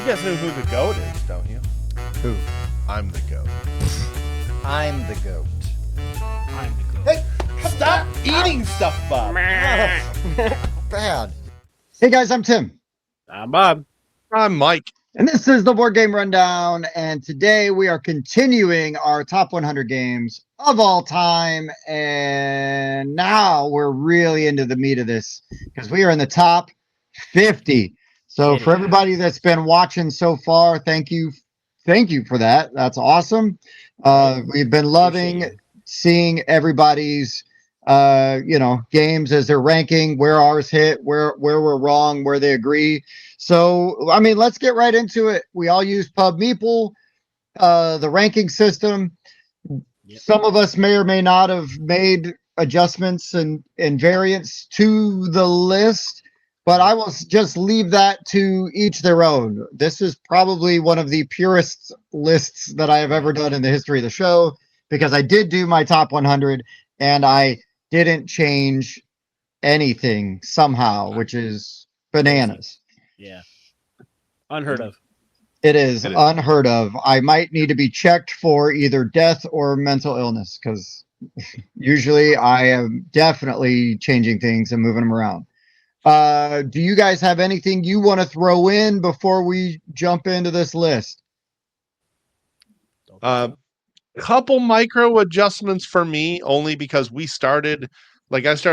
You guys know who the GOAT is, don't you? Who? I'm the GOAT. I'm the goat. I'm the goat. Hey, stop eating stuff, Bob. Bad. Hey guys, I'm Tim. I'm Bob. I'm Mike. And this is the Board Game Rundown. And today we are continuing our top 100 games of all time. And now we're really into the meat of this because we are in the top 50. So for everybody that's been watching so far, thank you. Thank you for that. That's awesome. We've been loving seeing everybody's games as they're ranking, where ours hit, where we're wrong, where they agree. So, I mean, let's get right into it. We all use Pub Meeple, the ranking system. Yep. Some of us may or may not have made adjustments and variants to the list, but I will just leave that to each their own. This is probably one of the purest lists that I have ever done in the history of the show, because I did do my top 100 and I didn't change anything somehow, which is bananas. Yeah. Unheard of. It is unheard of. I might need to be checked for either death or mental illness, because usually I am definitely changing things and moving them around. Do you guys have anything you want to throw in before we jump into this list? Couple micro adjustments for me, only because I started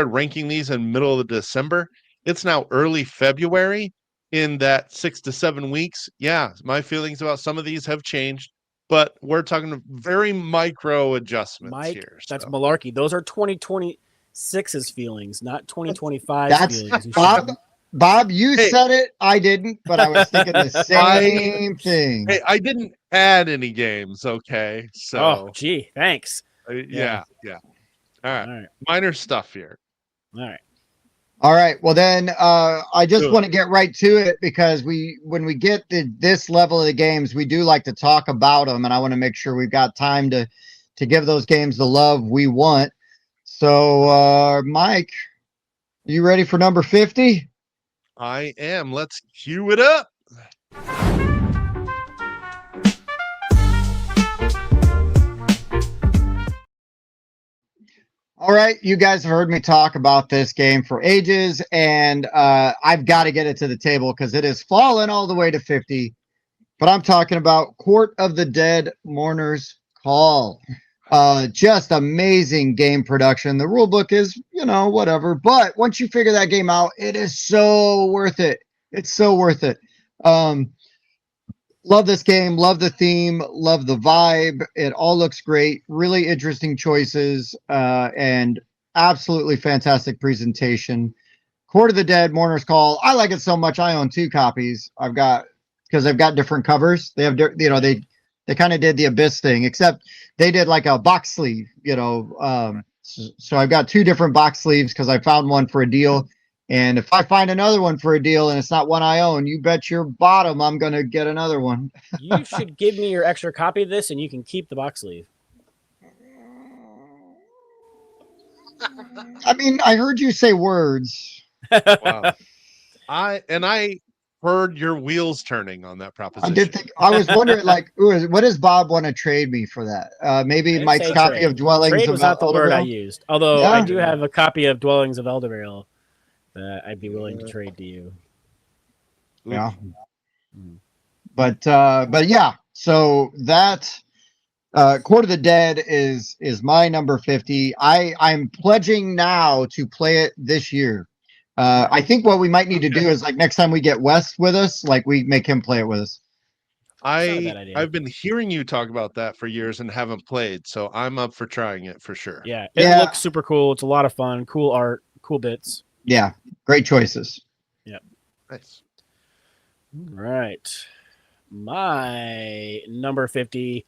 ranking these in middle of December. It's now early February. In that 6 to 7 weeks, yeah, my feelings about some of these have changed, but we're talking very micro adjustments here. That's malarkey. Those are 2026's feelings, not 2025's feelings. Bob, you said it. I didn't, but I was thinking the same thing. Hey, I didn't add any games, okay? So, oh, gee, thanks. Yeah. All right. Minor stuff here. All right. Well, then I just want to get right to it, because when we get to this level of the games, we do like to talk about them, and I want to make sure we've got time to give those games the love we want. So, Mike, you ready for number 50? I am. Let's cue it up. All right, you guys have heard me talk about this game for ages, and I've got to get it to the table because it has fallen all the way to 50. But I'm talking about Court of the Dead, Mourner's Call. Just amazing game production. The rule book is, whatever. But once you figure that game out, it is so worth it. It's so worth it. Love this game, love the theme, love the vibe. It all looks great. Really interesting choices, and absolutely fantastic presentation. Court of the Dead, Mourner's Call. I like it so much. I own 2 copies. Because they've got different covers. They have, they kind of did the Abyss thing, except they did like a box sleeve, So I've got 2 different box sleeves because I found one for a deal. And if I find another one for a deal and it's not one I own, you bet your bottom I'm going to get another one. You should give me your extra copy of this, and you can keep the box sleeve. I mean, I heard you say words. Wow. I heard your wheels turning on that proposition. I did think, I was wondering, what does Bob want to trade me for that? Maybe Mike's copy of Dwellings trade of was not the word I used. Although I do have a copy of Dwellings of Eldervale that I'd be willing to trade to you. Yeah. But yeah, so that Court of the Dead is my number 50. I'm pledging now to play it this year. I think what we might need to do is, next time we get Wes with us, we make him play it with us. I've been hearing you talk about that for years and haven't played, so I'm up for trying it for sure. Yeah, it looks super cool. It's a lot of fun. Cool art, cool bits. Yeah, great choices. Yep. Nice. All right. My number 50.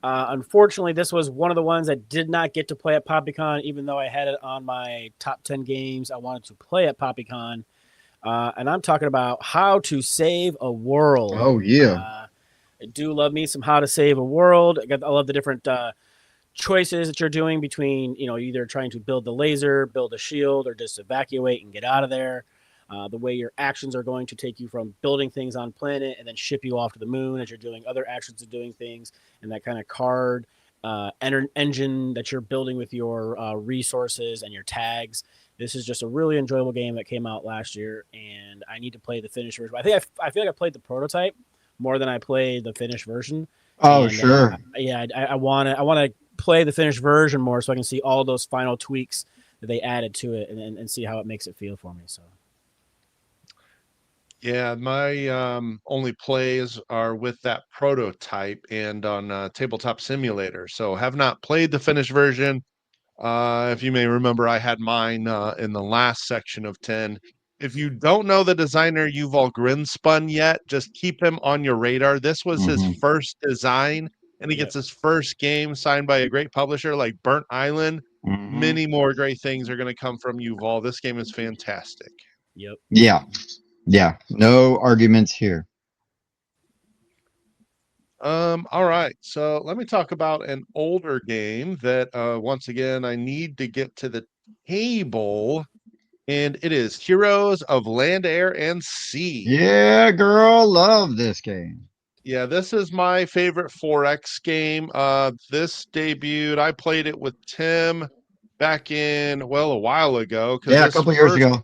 Unfortunately, this was one of the ones I did not get to play at PoppyCon, even though I had it on my top 10 games I wanted to play at PoppyCon. And I'm talking about How to Save a World. Oh, yeah. I do love me some How to Save a World. I love the different choices that you're doing between, either trying to build the laser, build a shield, or just evacuate and get out of there. the way your actions are going to take you from building things on planet and then ship you off to the moon as you're doing other actions of doing things, and that kind of card engine that you're building with your resources and your tags. This is just a really enjoyable game that came out last year, and I need to play the finished version. I feel like I played the prototype more than I played the finished version. Oh, And sure. yeah, I want to play the finished version more so I can see all those final tweaks that they added to it and see how it makes it feel for me. So Yeah, my only plays are with that prototype and on Tabletop Simulator. So have not played the finished version. If you may remember, I had mine in the last section of 10. If you don't know the designer Yuval Grinspun yet, just keep him on your radar. This was his Hmm. first design, and he yep, gets his first game signed by a great publisher like Burnt Island. Hmm. Many more great things are going to come from Yuval. This game is fantastic. yep. Yeah. Yeah. No arguments here. All right. So let me talk about an older game that once again I need to get to the table, and it is Heroes of Land, Air, and Sea. Yeah, girl, love this game. Yeah, this is my favorite 4X game. This debuted, I played it with Tim back in, well, a while ago, because Yeah, a this couple years ago.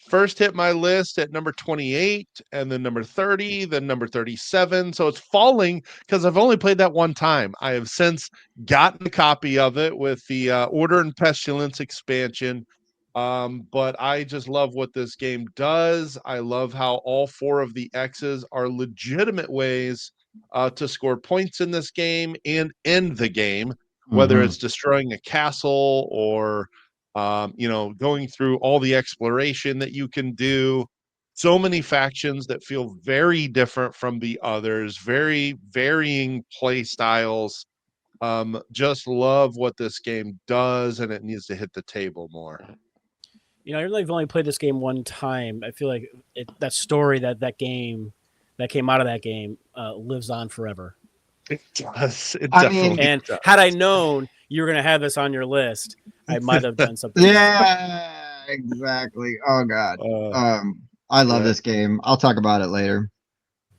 first hit my list at number 28 and then number 30, then number 37. So it's falling because I've only played that one time. I have since gotten a copy of it with the Order and Pestilence expansion. But I just love what this game does. I love how all four of the X's are legitimate ways to score points in this game and end the game, whether Hmm. it's destroying a castle or going through all the exploration that you can do. So many factions that feel very different from the others, very varying play styles. Just love what this game does, and it needs to hit the table more. I really have only played this game one time. I feel like that story that came out of that game lives on forever. It does. It I mean, definitely And does. had I known you were going to have this on your list, I might have done something. yeah, exactly. Oh God. Uh, I love yeah, this game. I'll talk about it later.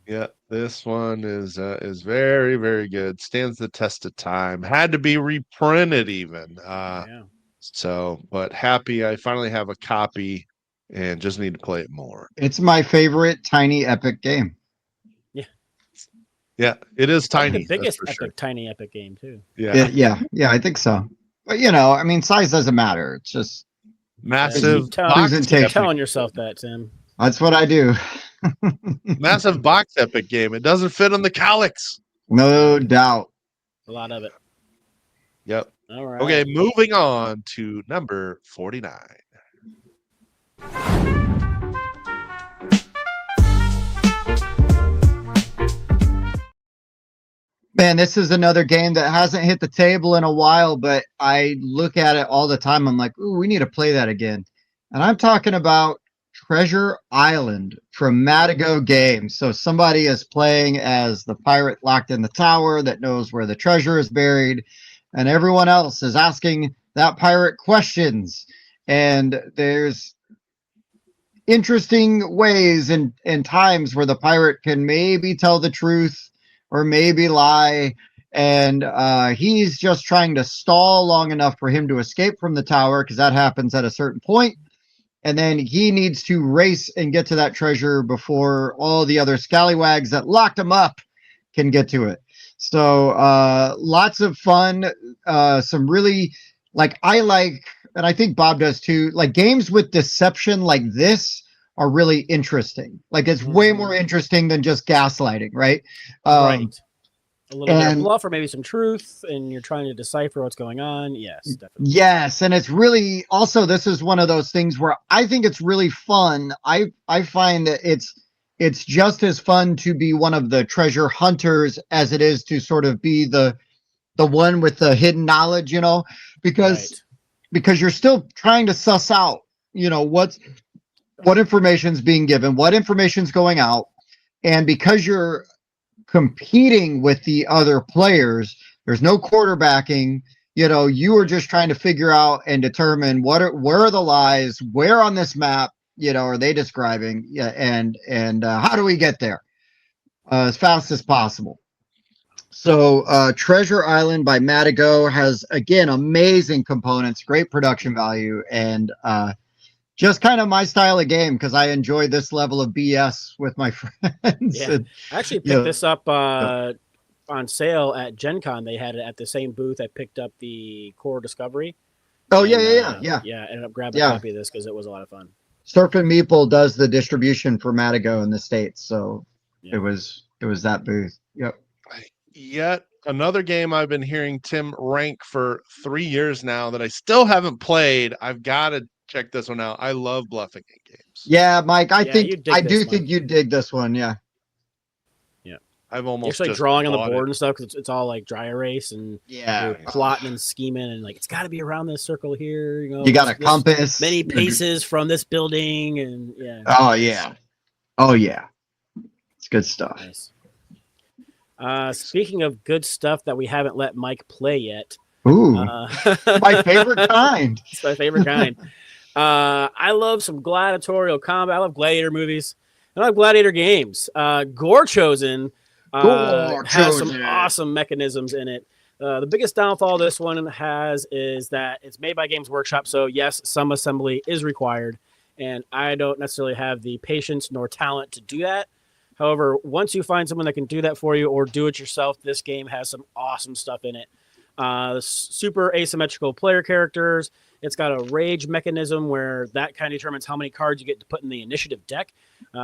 yeah. This one is very, very good. Stands the test of time. Had to be reprinted even. Yeah. So, but happy I finally have a copy and just need to play it more. It's my favorite tiny epic game. Yeah. Yeah, it is Probably tiny. the biggest that's for sure. tiny epic game too. Yeah, Yeah, I think so. But I mean, size doesn't matter. It's just massive Who's box in Keep take- epic. telling yourself that, Tim. that's what I do. Massive box epic game. It doesn't fit on the calyx. No doubt. A lot of it. Yep. All right. Okay, moving on to number 49. Man, this is another game that hasn't hit the table in a while, but I look at it all the time. I'm like, ooh, we need to play that again. And I'm talking about Treasure Island from Matago Games. So somebody is playing as the pirate locked in the tower that knows where the treasure is buried, and everyone else is asking that pirate questions. And there's interesting ways and times where the pirate can maybe tell the truth or maybe lie, and he's just trying to stall long enough for him to escape from the tower, because that happens at a certain point, and then he needs to race and get to that treasure before all the other scallywags that locked him up can get to it. So lots of fun, some really, like, I like, and I think Bob does too, like games with deception like this are really interesting. Like it's way Mhm. more interesting than just gaslighting, right? Right. A little bit of and- bluff or maybe some truth, and you're trying to decipher what's going on. Yes, definitely. Yes, and it's really also, this is one of those things where I think it's really fun. I find that it's just as fun to be one of the treasure hunters as it is to sort of be the one with the hidden knowledge, because you're still trying to suss out, what information's being given, what information's going out, and because you're competing with the other players, there's no quarterbacking. You are just trying to figure out and determine where are the lies, where on this map are they describing? Yeah, and how do we get there as fast as possible? So, Treasure Island by Matago has again amazing components, great production value, and just kind of my style of game because I enjoy this level of BS with my friends. Yeah, And, I actually you picked know, this up yep. on sale at Gen Con. They had it at the same booth. I picked up the Core Discovery, Oh yeah, and yeah, yeah, yeah, yeah, ended up grabbing a yeah. copy of this because it was a lot of fun. Surf and Meeple does the distribution for Matago in the States, so Yeah. it was that booth. Yep. Yet another game I've been hearing Tim rank for 3 years now that I still haven't played. I've got to check this one out. I love bluffing in games. Yeah, Mike, Yeah, you dig I this, do Mike. think you dig this one. Yeah. Yeah. I've You're almost actually just drawing on the bought board it. and stuff because it's all like dry erase and Yeah. you're plotting and scheming and like it's got to be around this circle here. You got a compass. Many paces from this building and yeah. Oh yeah. Oh yeah. It's good stuff. Nice. Speaking of good stuff that we haven't let Mike play yet. Ooh, my favorite kind. It's my favorite kind. I love some gladiatorial combat. I love gladiator movies. I love gladiator games. Gore Chosen has some awesome mechanisms in it. The biggest downfall this one has is that it's made by Games Workshop, so yes, some assembly is required, and I don't necessarily have the patience nor talent to do that. However, once you find someone that can do that for you or do it yourself, this game has some awesome stuff in it. Super asymmetrical player characters. It's got a rage mechanism where that kind of determines how many cards you get to put in the initiative deck.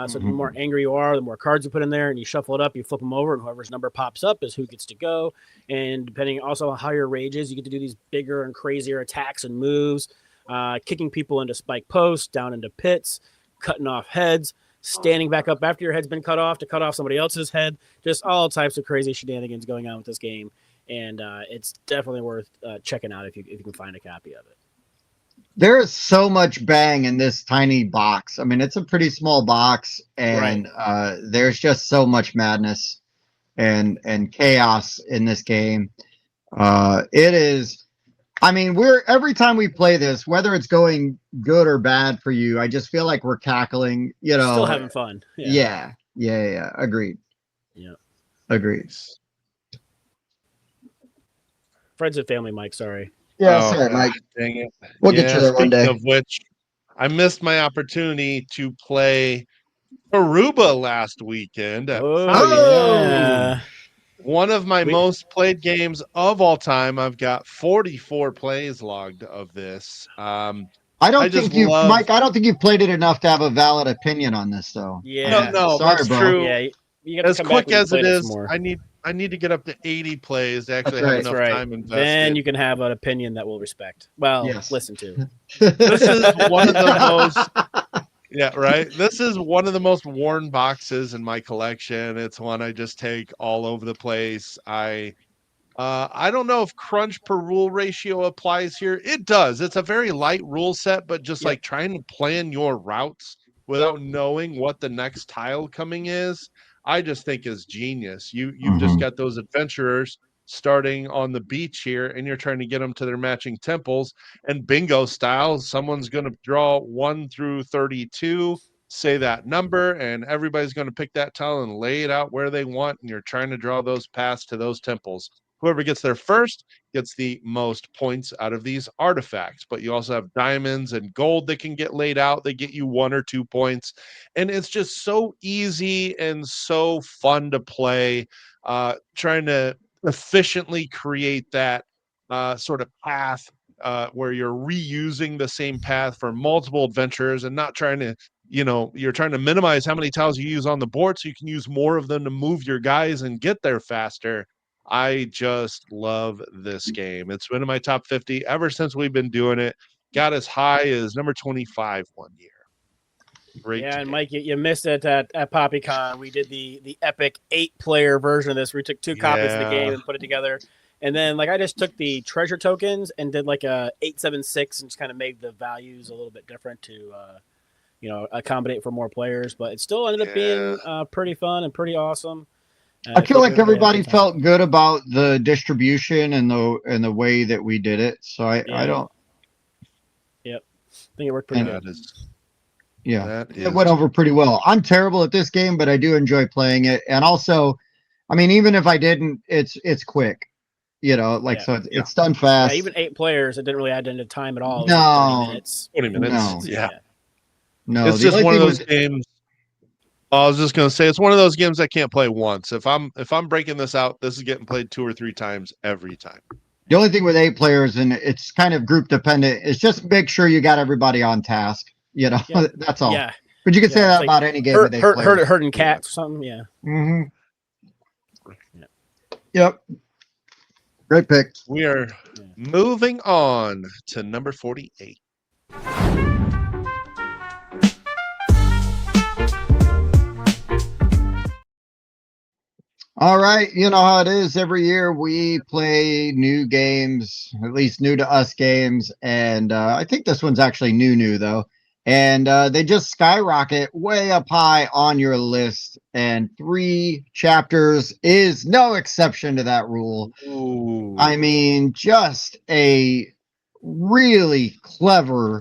So the more angry you are, the more cards you put in there, and you shuffle it up, you flip them over, and whoever's number pops up is who gets to go. And depending also on how your rage is, you get to do these bigger and crazier attacks and moves, kicking people into spike posts, down into pits, cutting off heads, standing back up after your head's been cut off to cut off somebody else's head. Just all types of crazy shenanigans going on with this game. And it's definitely worth checking out if you can find a copy of it. There is so much bang in this tiny box. I mean, it's a pretty small box, and there's just so much madness and chaos in this game. It is. I mean, every time we play this, whether it's going good or bad for you, I just feel like we're cackling. Still having fun. Yeah. Agreed. Yeah. Agreed. Friends and family, Mike. Sorry. Yeah, sorry, Mike. Dang it. We'll get you there one day. Speaking of which, I missed my opportunity to play Aruba last weekend. Yeah. One of my most played games of all time. I've got 44 plays logged of this. Mike, I don't think you've played it enough to have a valid opinion on this, though. Yeah. No, sorry, that's bro. true. Yeah, you got as quick as it is, I need to get up to 80 plays to actually have enough time invested. Then you can have an opinion that we'll respect. Well, listen to. This is one of the most. Yeah, right. This is one of the most worn boxes in my collection. It's one I just take all over the place. I don't know if crunch per rule ratio applies here. It does. It's a very light rule set, but just like trying to plan your routes without knowing what the next tile coming is, I just think is genius. You've just got those adventurers starting on the beach here, and you're trying to get them to their matching temples. And bingo style, someone's going to draw 1 through 32, say that number, and everybody's going to pick that tile and lay it out where they want, and you're trying to draw those paths to those temples. Whoever gets there first gets the most points out of these artifacts. But you also have diamonds and gold that can get laid out. They get you 1 or 2 points. And it's just so easy and so fun to play, trying to efficiently create that sort of path where you're reusing the same path for multiple adventures and not trying to, you're trying to minimize how many tiles you use on the board so you can use more of them to move your guys and get there faster. I just love this game. It's been in my top 50 ever since we've been doing it. Got as high as number 25 one year. Great. Yeah, and Mike, you missed it at PoppyCon. We did the epic 8-player version of this. We took 2 copies of the game and put it together. And then I just took the treasure tokens and did a 876 and just kind of made the values a little bit different to accommodate for more players. But it still ended up being pretty fun and pretty awesome. I feel like everybody felt good about the distribution and the way that we did it. So I don't. Yep, I think it worked pretty good. Yeah, That it is went over pretty well. I'm terrible at this game, but I do enjoy playing it. And also, I mean, even if I didn't, it's quick. Yeah. So Yeah. it's done Yeah, fast. even 8 players, it didn't really add into time at all. It was like 30 No, minutes. 20 minutes. no, Yeah. no. It's The just only one of thing those with games. I was just gonna say it's one of those games I can't play once. If I'm breaking this out, this is getting played 2 or 3 times every time. the only thing with 8 players, and it's kind of group dependent, is just make sure you got everybody on task. Yep. That's all. Yeah. But you can say Yeah. It's that like about any game with eight players. herding Yeah. cats or something. Yeah. Hmm. Yeah. Yep. Great pick. We are Yeah. moving on to number 48. All right, you know how it is. Every year we play new games, at least new to us games, and I think this one's actually new though. And they just skyrocket way up high on your list, and 3 chapters is no exception to that rule. I Ooh. mean, just a really clever,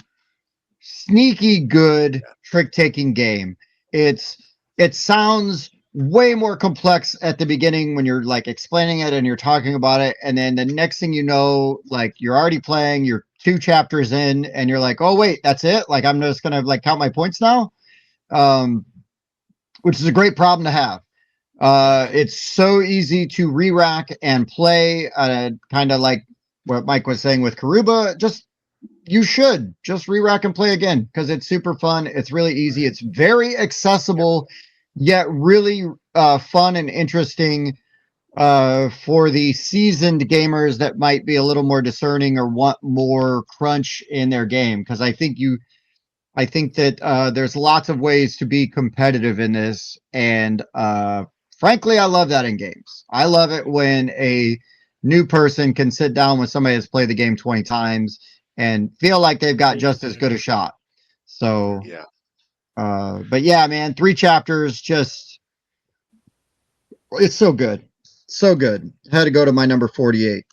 sneaky good trick-taking game. It's it sounds way more complex at the beginning when you're like explaining it and you're talking about it, and then the next thing you know, like you're already playing, you're 2 chapters in, and you're like, oh wait, that's it. Like I'm just gonna like count my points now, um, which is a great problem to have. It's so easy to re-rack and play, kind of like what Mike was saying with Karuba. Just you should just re-rack and play again because it's super fun. It's really easy. It's very accessible, yet really fun and interesting for the seasoned gamers that might be a little more discerning or want more crunch in their game. Because I think that there's lots of ways to be competitive in this, and frankly, I love that in games. I love it when a new person can sit down with somebody that's played the game 20 times and feel like they've got just as good a shot. So, Yeah. but yeah, man, 3 chapters, just it's so good, so good. Had to go to my number 48.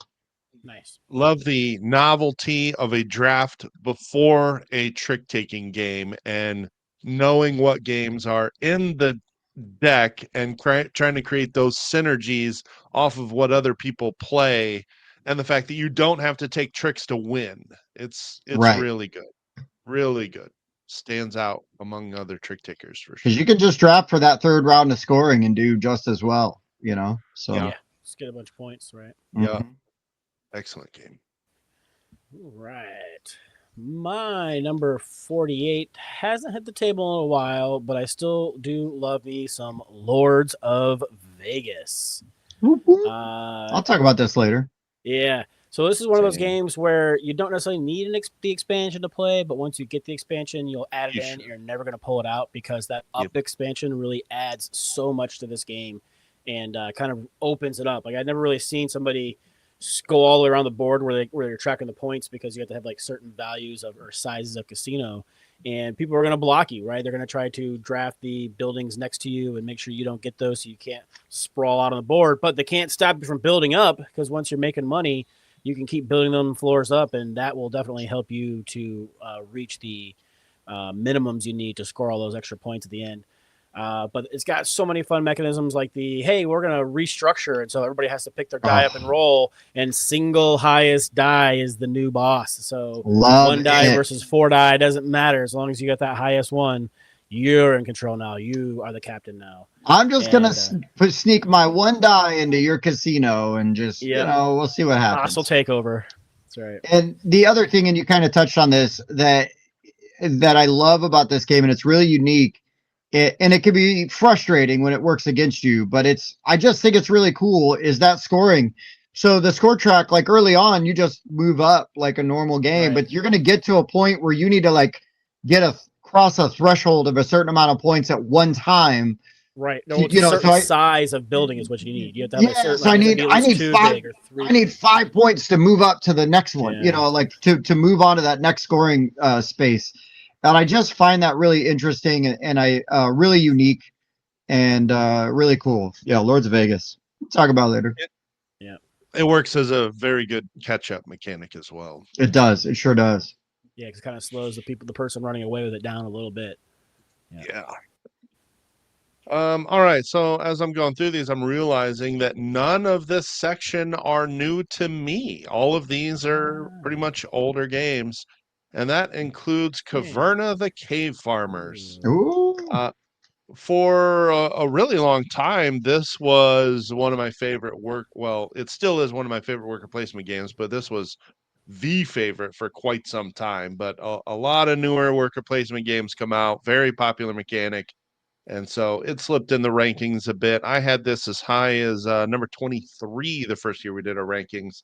Nice. Love the novelty of a draft before a trick-taking game and knowing what games are in the deck and trying to create those synergies off of what other people play and the fact that you don't have to take tricks to win. It's Right. really good. Really good. Stands out among other trick takers for Because sure. you can just draft for that third round of scoring and do just as well, So, Yeah. Yeah. Just get a bunch of points, right? Yeah. mhm. Excellent game. All right. My number 48 hasn't hit the table in a while, but I still do love me some Lords of Vegas. Whoop, whoop. Uh, I'll talk about this later. yeah. So this is one of those Same. games where you don't necessarily need the expansion to play, but once you get the expansion, you'll add it You in. should. You're never going to pull it out because that Yep. up expansion really adds so much to this game and kind of opens it up. Like I've never really seen somebody go all the way around the board where you're tracking the points because you have to have like certain values of or sizes of casino, and people are going to block you, right? They're going to try to draft the buildings next to you and make sure you don't get those so you can't sprawl out on the board. But they can't stop you from building up because once you're making money, you can keep building them floors up, and that will definitely help you to reach the minimums you need to score all those extra points at the end. But it's got so many fun mechanisms like hey, we're going to restructure it so everybody has to pick their die up and roll, and single highest die is the new boss. So Love 1 die it. versus 4 die doesn't matter. As long as you got that highest one, you're in control now. You are the captain now. I'm just gonna And sneak my 1 die into your casino and just yep, we'll see what hostile happens. takeover. That's right. And the other thing, and you kind of touched on this, that I love about this game, and it's really unique. And it can be frustrating when it works against you, but I just think it's really cool. Is that scoring? So the score track, like early on, you just move up like a normal game, Right. but you're gonna get to a point where you need to like cross a threshold of a certain amount of points at one time. Right. No, it's a So certain size of building is what you need. You have to have a yeah, certain so like it has to be at I least need two five big or three. I need 5 points to move up to the next one, Yeah. like to move on to that next scoring space. And I just find that really interesting and I really unique and really cool. Yeah, Lords of Vegas. We'll talk about it later. Yeah. It works as a very good catch-up mechanic as well. It does. It sure does. Yeah, because it kind of slows the person running away with it down a little bit. Yeah. All right. So as I'm going through these, I'm realizing that none of this section are new to me. All of these are pretty much older games, and that includes Okay. Caverna the Cave Farmers. Ooh. Uh, for a really long time, this was one of my favorite work. Well, it still is one of my favorite worker placement games, but this was the favorite for quite some time. But a lot of newer worker placement games come out, very popular mechanic. And so it slipped in the rankings a bit. I had this as high as number 23 the first year we did our rankings.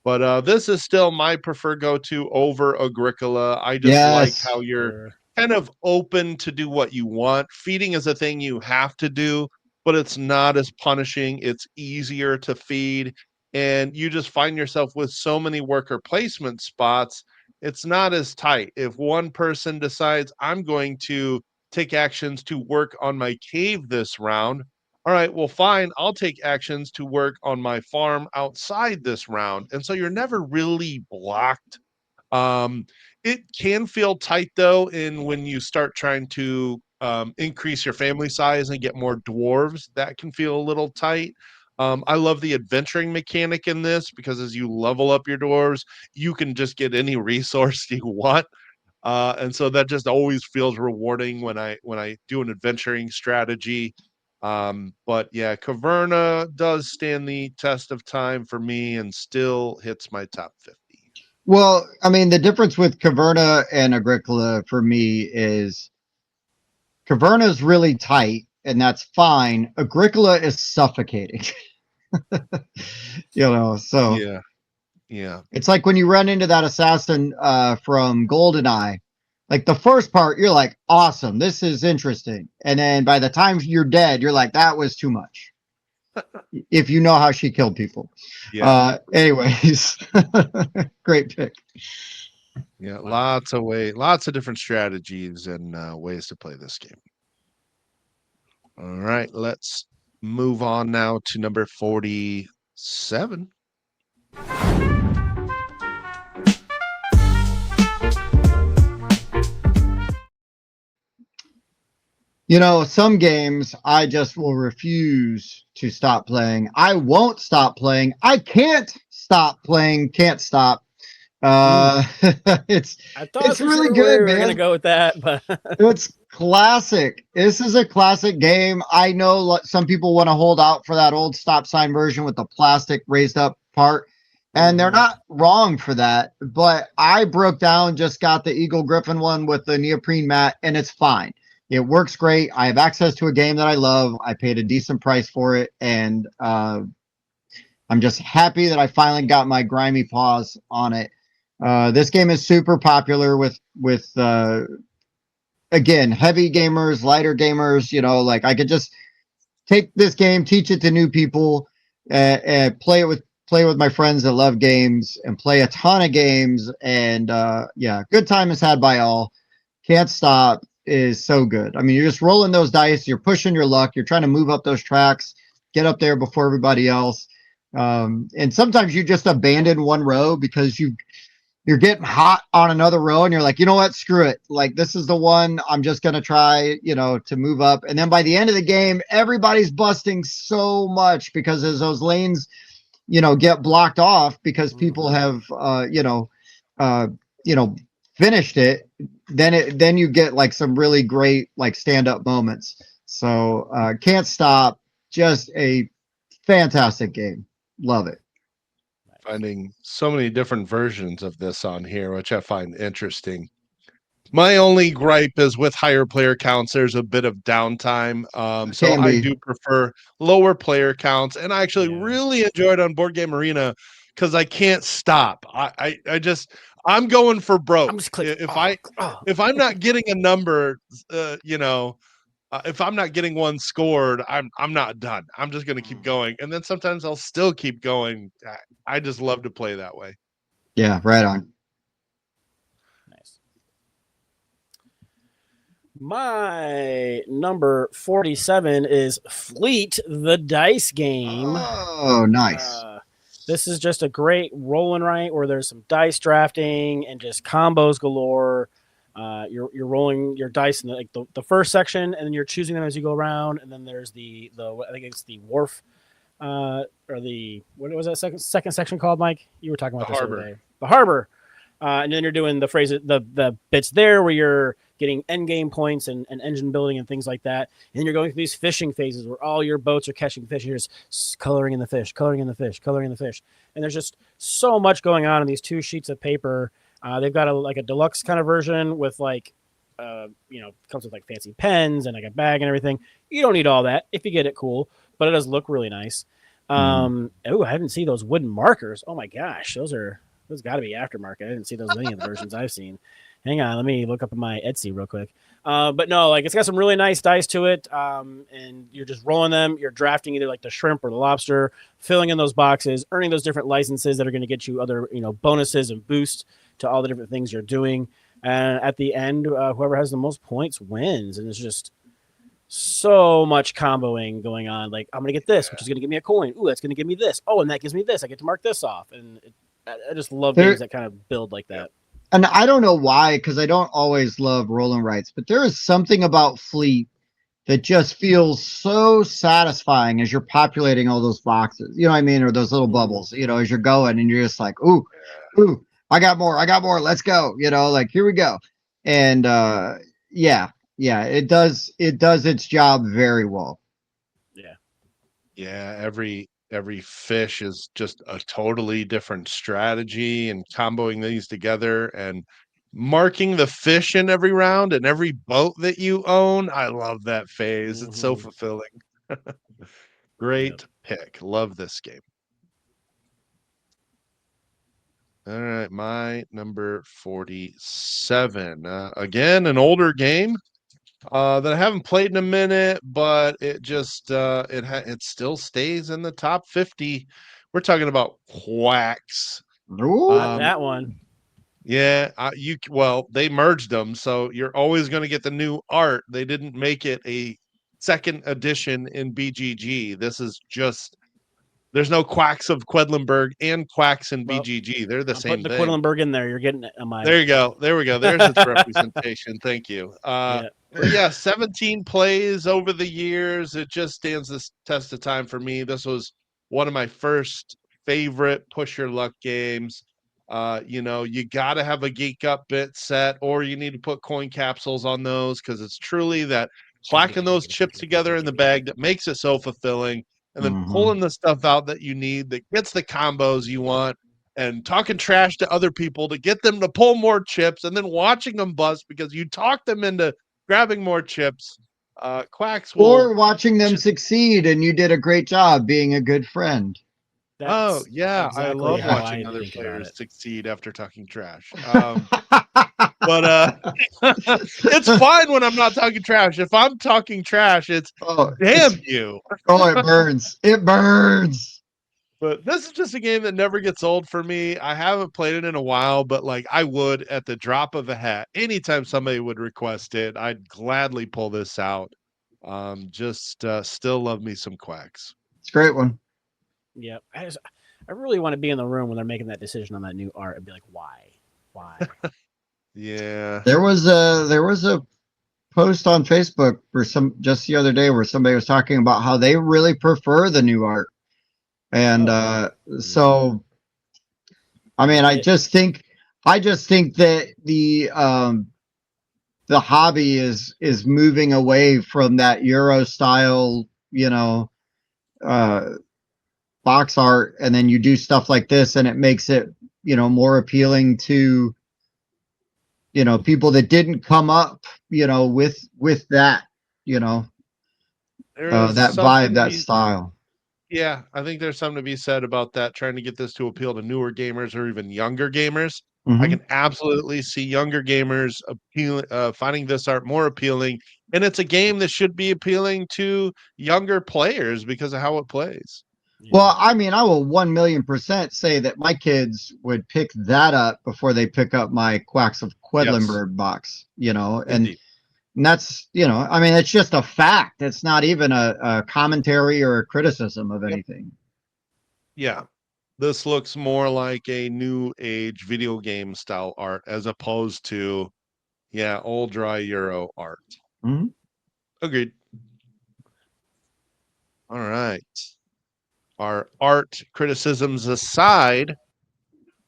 But this is still my preferred go-to over Agricola. I just like Yes. how you're Sure. kind of open to do what you want. Feeding is a thing you have to do, but it's not as punishing. It's easier to feed. And you just find yourself with so many worker placement spots. It's not as tight. If one person decides, I'm going to take actions to work on my cave this round, all right, well, fine. I'll take actions to work on my farm outside this round. And so you're never really blocked. Um, it can feel tight though, in when you start trying to increase your family size and get more dwarves, that can feel a little tight. I love the adventuring mechanic in this because as you level up your dwarves, you can just get any resource you want. And so that just always feels rewarding when I do an adventuring strategy. But yeah, Caverna does stand the test of time for me and still hits my top 50. Well, I mean, the difference with Caverna and Agricola for me is Caverna is really tight, and that's fine. Agricola is suffocating. So Yeah, yeah, it's like when you run into that assassin from GoldenEye. Like the first part, you're like, awesome, this is interesting. And then by the time you're dead, you're like, that was too much. If you know how she killed people. yeah, Anyways, great pick. yeah. Wow. Lots of different strategies and ways to play this game. All right, let's move on now to number 47. Some games I just will refuse to stop playing. I won't stop playing. I can't stop playing. Can't stop. Uh, it's I thought it's for really sure good, we were gonna man. go with that, but It's classic. This is a classic game. I know some people want to hold out for that old stop sign version with the plastic raised up part, and they're Mhm. not wrong for that. But I broke down, just got the Eagle Griffin one with the neoprene mat, and it's fine. It works great. I have access to a game that I love. I paid a decent price for it, and I'm just happy that I finally got my grimy paws on it. This game is super popular with again, heavy gamers, lighter gamers. Like I could just take this game, teach it to new people, and play with my friends that love games and play a ton of games. And yeah, good time is had by all. Can't stop is so good. I mean, you're just rolling those dice, you're pushing your luck, you're trying to move up those tracks, get up there before everybody else. And sometimes you just abandon one row because you're getting hot on another row and you're like, you know what, screw it, like this is the one I'm just going to try, to move up. And then by the end of the game, everybody's busting so much because as those lanes get blocked off because people Mhm. have uh you know finished it, then you get like some really great like stand up moments. So can't stop, just a fantastic game, love it. Nice. Finding so many different versions of this on here, which I find interesting. My only gripe is with higher player counts, there's a bit of downtime. So Can I be. do prefer lower player counts, and I actually Yeah. really enjoyed on Board Game Arena because I can't stop. I just I'm going for I'm broke. just clicking. Oh, oh. If I'm not getting a number, if I'm not getting one scored, I'm not done. I'm just going to keep Mhm. going, and then sometimes I'll still keep going. I just love to play that way. Yeah, right on. Nice. My number 47 is Fleet the Dice Game. Oh, nice. Uh, this is just a great roll and write where there's some dice drafting and just combos galore. You're rolling your dice in the first section, and then you're choosing them as you go around. And then there's the I think it's the wharf, or the what was that second section called, Mike? You were talking The about this the other harbor. day. The harbor. And then you're doing the phrases, the bits there where you're getting end game points and engine building and things like that. And then you're going through these fishing phases where all your boats are catching fish. You're just coloring in the fish, coloring in the fish, coloring in the fish. And there's just so much going on in these 2 sheets of paper. They've got a deluxe kind of version with comes with like fancy pens and like a bag and everything. You don't need all that if you get it cool, but it does look really nice. I haven't seen those wooden markers. Oh my gosh, those got to be aftermarket. I didn't see those in any of the versions I've seen. Hang on, let me look up in my Etsy real quick. But no, like it's got some really nice dice to it, and you're just rolling them. You're drafting either like the shrimp or the lobster, filling in those boxes, earning those different licenses that are going to get you other bonuses and boosts to all the different things you're doing. And at the end, whoever has the most points wins, and it's just so much comboing going on. Like I'm gonna get this, which is gonna give me a coin. Ooh, that's gonna give me this. Oh, and that gives me this. I get to mark this off, and I just love games that kind of build like that. And I don't know why, because I don't always love rolling rights, but there is something about Fleet that just feels so satisfying as you're populating all those boxes. You know what I mean? Or those little bubbles, as you're going, and you're just like, ooh, I got more, let's go. Like here we go. And yeah, it does its job very well. Yeah, every fish is just a totally different strategy, and comboing these together and marking the fish in every round and every boat that you own. I love that phase. It's so fulfilling. Great pick. Love this game. All right, my number 47. Again, an older game that I haven't played in a minute, but it just it still stays in the top 50. We're talking about Quacks. Not that one. Yeah, they merged them, so you're always going to get the new art. They didn't make it a second edition in BGG. This is just there's no Quacks of Quedlinburg and Quacks in BGG. They're the I'm same putting the thing. Quedlinburg in there. You're getting it on my. There you go. There we go. There's its representation. Thank you. But yeah, 17 plays over the years. It just stands this test of time for me. This was one of my first favorite push your luck games. You got to have a geek up bit set, or you need to put coin capsules on those, because it's truly that clacking those chips together in the bag that makes it so fulfilling, and then pulling the stuff out that you need that gets the combos you want, and talking trash to other people to get them to pull more chips, and then watching them bust because you talked them into grabbing more chips. Quacks will. Or watching them succeed, and you did a great job being a good friend. Oh yeah, I love watching other players succeed after talking trash. But it's fine when I'm not talking trash. If I'm talking trash, it's damn you. It burns. It burns. But this is just a game that never gets old for me. I haven't played it in a while, but like I would at the drop of a hat. Anytime somebody would request it, I'd gladly pull this out. Just still love me some Quacks. It's a great one. Yeah, I really want to be in the room when they're making that decision on that new art and be like, why? Yeah. There was a post on Facebook for just the other day where somebody was talking about how they really prefer the new art. And so I mean, I just think that the hobby is moving away from that Euro style, box art, and then you do stuff like this, and it makes it, more appealing to, people that didn't come up, with that, that vibe, that style. Yeah, I think there's something to be said about that, trying to get this to appeal to newer gamers or even younger gamers. I can absolutely see younger gamers finding this art more appealing, and it's a game that should be appealing to younger players because of how it plays. Well, I mean, I will 1,000,000% say that my kids would pick that up before they pick up my Quacks of Quedlinburg box, and that's, I mean, it's just a fact. It's not even a commentary or a criticism of anything. Yeah. This looks more like a new age video game style art as opposed to Yeah, old dry Euro art. Mhm. Agreed. All right. Our art criticisms aside,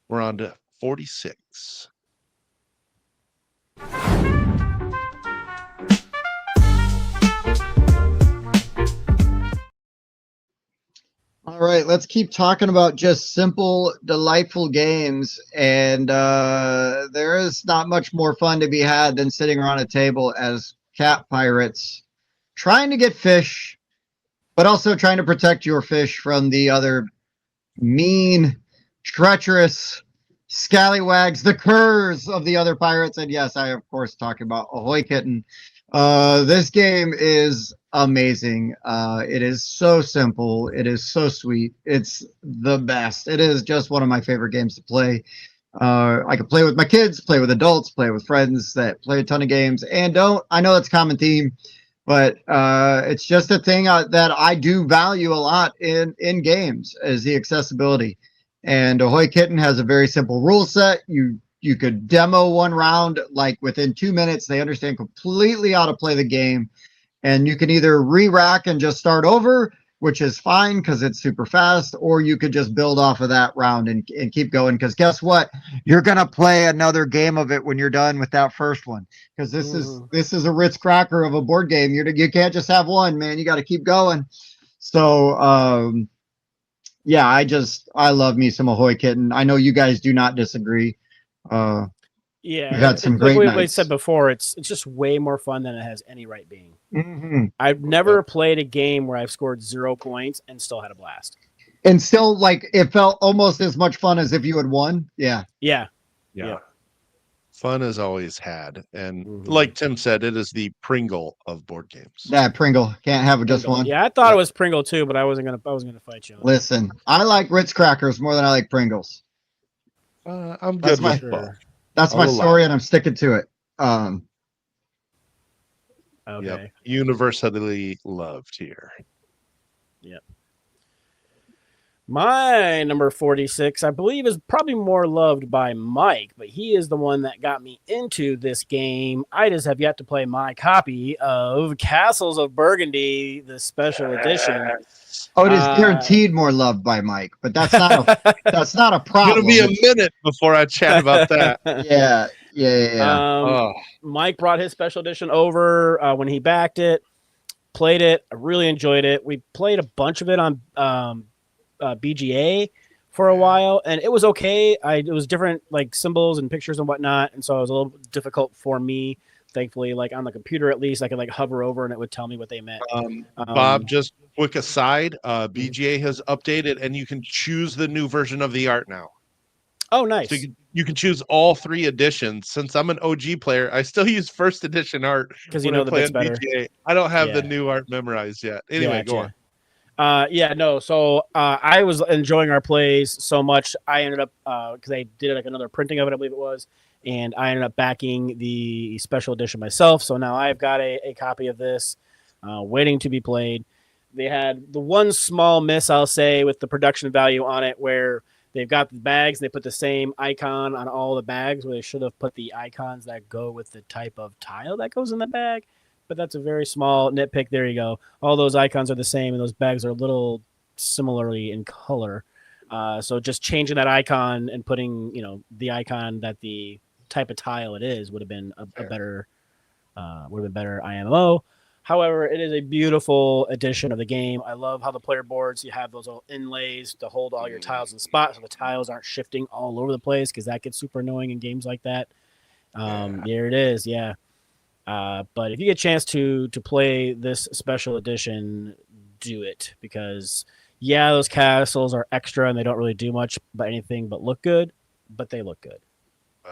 we're on to 46. All right, let's keep talking about just simple, delightful games. And there is not much more fun to be had than sitting around a table as cat pirates, trying to get fish, but also trying to protect your fish from the other mean, treacherous scallywags, the curs of the other pirates. And yes, I, of course, talking about Ahoy Kitten. This game is amazing. It is so simple. It is so sweet. It's the best. It is just one of my favorite games to play. I can play with my kids, play with adults, play with friends that play a ton of games, and don't. I know it's a common theme, but it's just a thing that I do value a lot in games is the accessibility. And Ahoy Kitten has a very simple rule set. You could demo one round like within 2 minutes. They understand completely how to play the game, and you can either re-rack and just start over, which is fine because it's super fast, or you could just build off of that round and keep going. Because guess what? You're gonna play another game of it when you're done with that first one. Because this is a Ritz cracker of a board game. You can't just have one, man. You got to keep going. So yeah, I love me some Ahoy Kitten. I know you guys do not disagree. Uh, Yeah, we've had some like great we nights. said before, it's just way more fun than it has any right being. Mm-hmm. I've never played a game where I've scored 0 points and still had a blast. And still, like, it felt almost as much fun as if you had won. Yeah. Yeah. Yeah. Yep. Fun is always had. And Mhm. like Tim said, it is the Pringle of board games. That Pringle can't have just Pringle. one. Yeah, I thought it was Pringle too, but I wasn't gonna fight you on that. Listen, I like Ritz crackers more than I like Pringles. I'm That's good my- with Sure. both. That's I'll my allow story, it. and I'm sticking to it. Okay. Yep. Universally loved here. My number 46, I believe, is probably more loved by Mike, but he is the one that got me into this game. I just have yet to play my copy of Castles of Burgundy, the special edition. Oh, it is guaranteed more loved by Mike, but that's not a Gonna problem. be a minute before I chat about that. Yeah. Oh, Mike brought his special edition over when he backed it, played it. I really enjoyed it. We played a bunch of it on BGA for a while, and it was okay. It was different, like symbols and pictures and whatnot, and so it was a little difficult for me. Thankfully, like on the computer, at least I could like hover over and it would tell me what they meant. Bob, just quick aside, BGA has updated and you can choose the new version of the art now. Oh, nice. So you can choose all 3 editions. Since I'm an OG player, I still use first edition art because you when I know the play bits on better. BGA. I don't have the Yeah. new art memorized yet. Anyway, go on. Yeah, no. So I was enjoying our plays so much. I ended up because they did like another printing of it, I believe it was, and I ended up backing the special edition myself. So now I've got a copy of this, waiting to be played. They had the one small miss, I'll say, with the production value on it, where they've got the bags and they put the same icon on all the bags, where they should have put the icons that go with the type of tile that goes in the bag. But that's a very small nitpick. There you go. All those icons are the same, and those bags are a little similarly in color. So just changing that icon and putting, the icon that the type of tile it is would have been a better, IMO. However, it is a beautiful addition of the game. I love how the player boards, you have those little inlays to hold all your tiles in spots so the tiles aren't shifting all over the place, because that gets super annoying in games like that. There it is. Yeah. But if you get a chance to play this special edition, do it, because those castles are extra and they don't really do much but anything but look good, but they look good.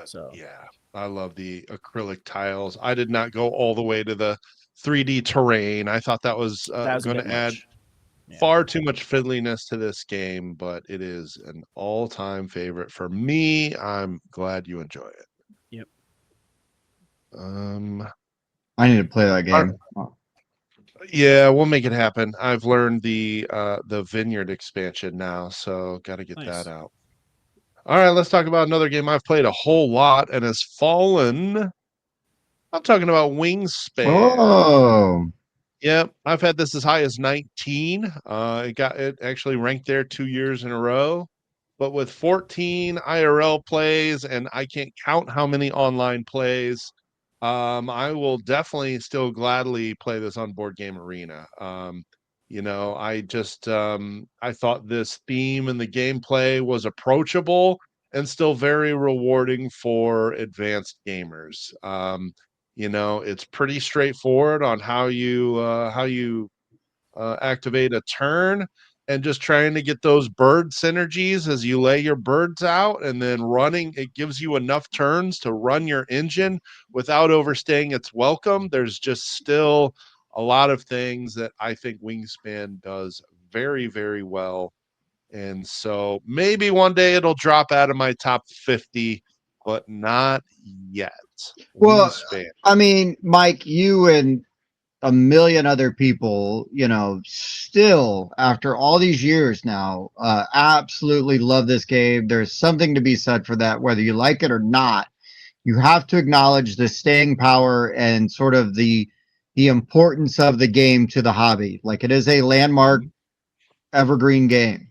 So yeah, I love the acrylic tiles. I did not go all the way to the 3D terrain. I thought that was that was going a to bit add much. Yeah. far too much fiddliness to this game, but it is an all-time favorite for me. I'm glad you enjoy it. Yep. I need to play that game. Yeah, we'll make it happen. I've learned the Vineyard expansion now, so got to get Nice. that out. All right, let's talk about another game I've played a whole lot and has fallen I'm talking about Wingspan. Oh, Yep, I've had this as high as 19. It actually ranked there 2 years in a row. But with 14 IRL plays, and I can't count how many online plays, I will definitely still gladly play this on Board Game Arena. I thought this theme and the gameplay was approachable and still very rewarding for advanced gamers. It's pretty straightforward on how you activate a turn, and just trying to get those bird synergies as you lay your birds out, and then running. It gives you enough turns to run your engine without overstaying its welcome. There's just still a lot of things that I think Wingspan does very, very well. And so maybe one day it'll drop out of my top 50, but not yet. well, Wingspan. I mean, Mike, you and a million other people, still after all these years now, absolutely love this game. There's something to be said for that, whether you like it or not. You have to acknowledge the staying power and sort of the importance of the game to the hobby. Like it is a landmark evergreen game,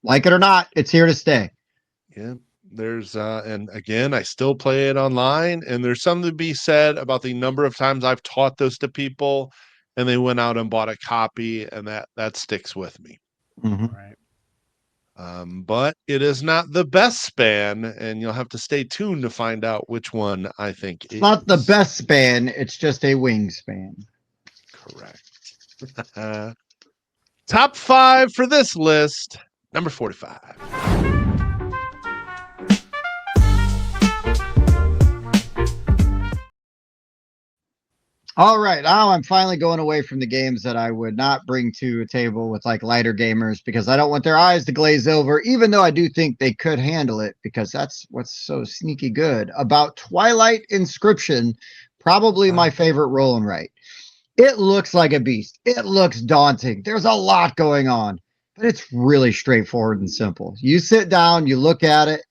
like it or not, it's here to stay. Yeah. And again, I still play it online, and there's something to be said about the number of times I've taught this to people and they went out and bought a copy, and that sticks with me. Mhm. Right. But it is not the best span, and you'll have to stay tuned to find out which one I think It's not the is best span, it's just a wingspan. correct. Top 5 for this list. Number 45. All right, now I'm finally going away from the games that I would not bring to a table with like lighter gamers because I don't want their eyes to glaze over, even though I do think they could handle it because that's what's so sneaky good about Twilight Inscription, probably my favorite roll and write. It looks like a beast. It looks daunting. There's a lot going on, but it's really straightforward and simple. You sit down, you look at it,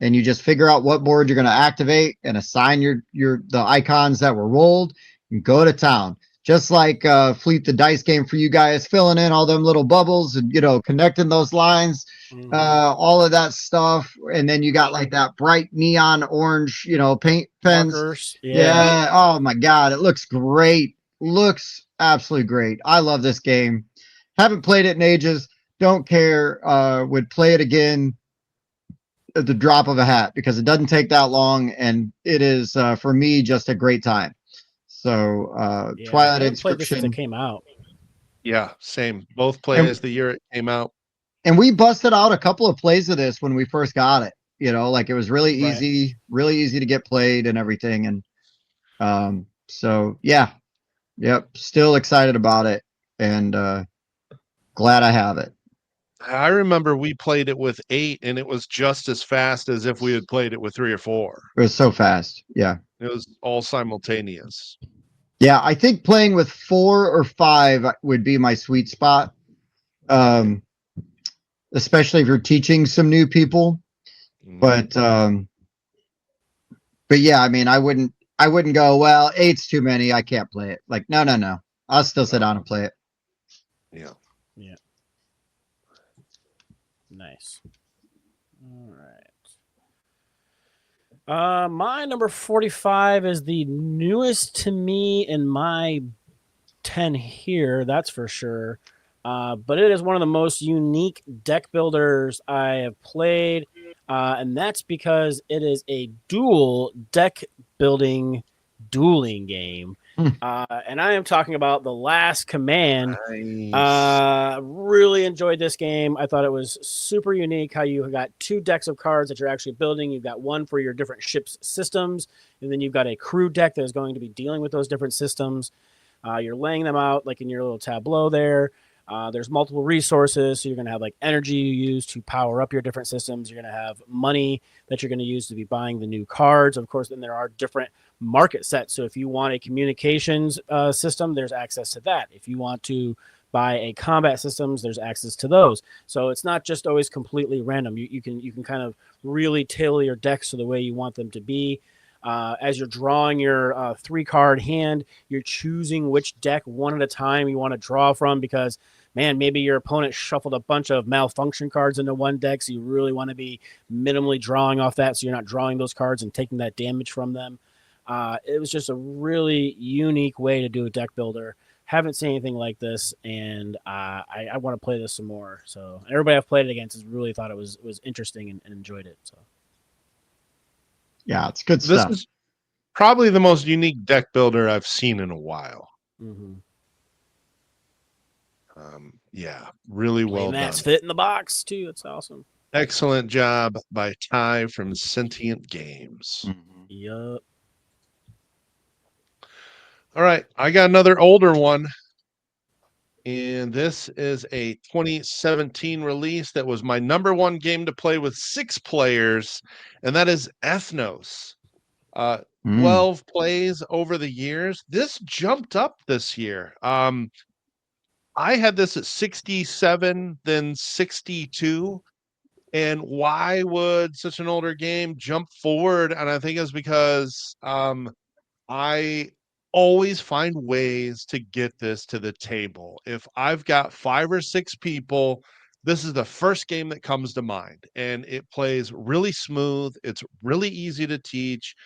and you just figure out what board you're going to activate and assign the icons that were rolled and go to town. Just like Fleet the Dice game for you guys, filling in all them little bubbles and connecting those lines, all of that stuff, and then you got like that bright neon orange, paint pens. Markers. Yeah. Oh my God, it looks great. Looks absolutely great. I love this game. Haven't played it in ages. Don't care. Would play it again at the drop of a hat because it doesn't take that long, and it is for me just a great time. So Yeah. I Twilight haven't played this since it Inscription, came out. Yeah, same. Both and plays the year it came out. and we busted out a couple of plays of this when we first got it. Like it was really Right. really easy to get played and everything. And so yeah, yep, still excited about it and glad I have it. I remember we played it with 8, and it was just as fast as if we had played it with 3 or 4. It was so fast. Yeah. It was all simultaneous. Yeah, I think playing with 4 or 5 would be my sweet spot. Um, especially if you're teaching some new people. But yeah, I mean, I wouldn't go, well, 8's too many, I can't play it. Like, no. I'll still sit down and play it. Yeah. Yeah. Nice. All right. My number 45 is the newest to me in my 10 here, that's for sure. But it is one of the most unique deck builders I have played. And that's because it is a dual deck building dueling game. And I am talking about The Last Command. Nice. Really enjoyed this game. I thought it was super unique how you got 2 decks of cards that you're actually building. You've got one for your different ships systems, and then you've got a crew deck that is going to be dealing with those different systems. You're laying them out like in your little tableau there. There's multiple resources, so you're going to have like energy you use to power up your different systems. You're going to have money that you're going to use to be buying the new cards. Of course, then there are different market sets. So if you want a communications system, there's access to that. If you want to buy a combat systems, there's access to those. So it's not just always completely random. You can kind of really tailor your decks to the way you want them to be. As you're drawing your 3-card hand, you're choosing which deck one at a time you want to draw from because, man, maybe your opponent shuffled a bunch of malfunction cards into one deck, so you really want to be minimally drawing off that so you're not drawing those cards and taking that damage from them. It was just a really unique way to do a deck builder. Haven't seen anything like this, and I want to play this some more. So everybody I've played it against has really thought it was interesting and enjoyed it. So Yeah, it's good This stuff. is probably the most unique deck builder I've seen in a while. mm-hmm. Yeah, really well Matt's done. fit in the box too. It's awesome. Excellent job by Ty from Sentient Games. Mhm. Yup. All right, I got another older one. And this is a 2017 release that was my number one game to play with 6 players, and that is Ethnos. Uh, Mm. 12 plays over the years. This jumped up this year. I had this at 67, then 62. And why would such an older game jump forward? And I think it's because I always find ways to get this to the table. If I've got 5 or 6 people, this is the first game that comes to mind. And it plays really smooth. It's really easy to teach.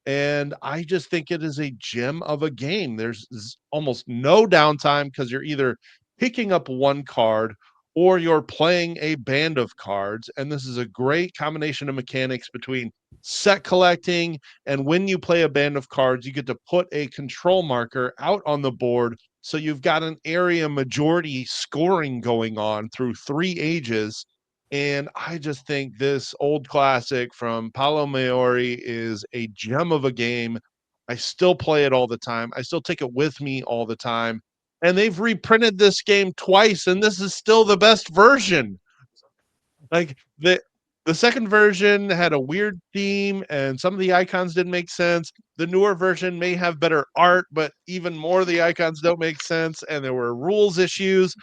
And I just think it is a gem of a game. There's almost no downtime because you're either picking up one card or you're playing a band of cards. And this is a great combination of mechanics between set collecting and when you play a band of cards, you get to put a control marker out on the board. So you've got an area majority scoring going on through 3 ages. And I just think this old classic from Paolo Maiori is a gem of a game. I still play it all the time. I still take it with me all the time. And they've reprinted this game twice, and this is still the best version. Like the second version had a weird theme, and some of the icons didn't make sense. The newer version may have better art, but even more of the icons don't make sense, and there were rules issues.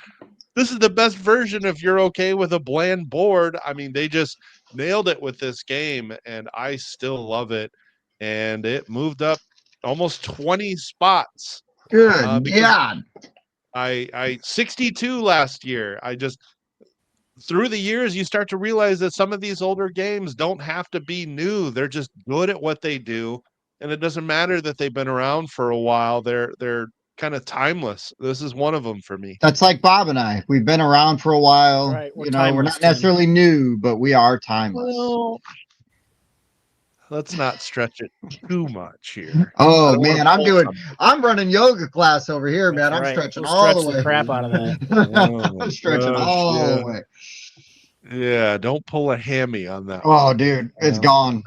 This is the best version if you're okay with a bland board. I mean, they just nailed it with this game, and I still love it. And it moved up almost 20 spots Good. because Yeah. I 62 last year. I just through the years you start to realize that some of these older games don't have to be new. They're just good at what they do, and it doesn't matter that they've been around for a while. They're kind of timeless. This is one of them for me. That's like Bob and I. We've been around for a while. Right. We're We're timeless, not Tim. necessarily new, but we are timeless. Well, let's not stretch it too much here. I Oh don't want man, to pull something. I'm running yoga class over here, That's man. I'm right. stretching We'll all stretch the the way. crap out of that. Oh my I'm stretching gosh, all yeah. the way. Yeah, don't pull a hammy on that Oh, one. dude, it's gone.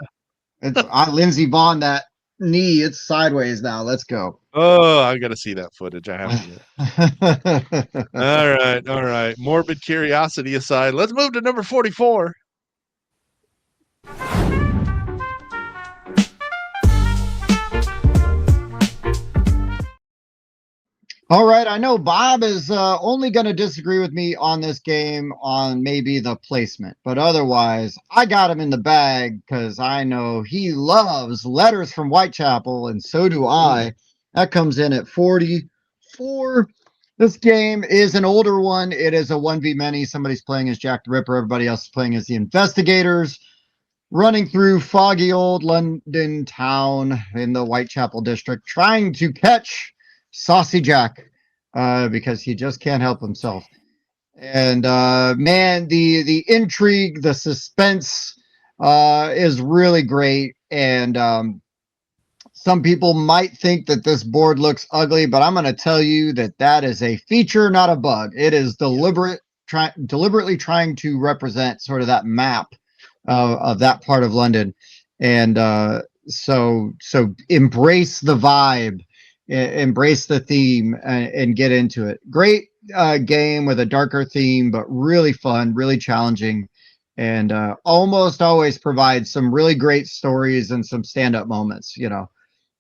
I Lindsey Vaughn that knee. It's sideways now. Let's go. Oh, I gotta see that footage. I have to. All right. Morbid curiosity aside, let's move to number 44. All right, I know Bob is only going to disagree with me on this game on maybe the placement, but otherwise, I got him in the bag because I know he loves Letters from Whitechapel, and so do I. That comes in at 44. This game is an older one. It is a 1v many. Somebody's playing as Jack the Ripper. Everybody else is playing as the investigators, running through foggy old London town in the Whitechapel district, trying to catch Saucy Jack because he just can't help himself. And man, the intrigue, the suspense is really great. And some people might think that this board looks ugly, but I'm going to tell you that that is a feature, not a bug. It is deliberately trying to represent sort of that map of that part of London. And so embrace the vibe, embrace the theme, and get into it. Great game with a darker theme, but really fun, really challenging, and almost always provides some really great stories and some stand-up moments. You know,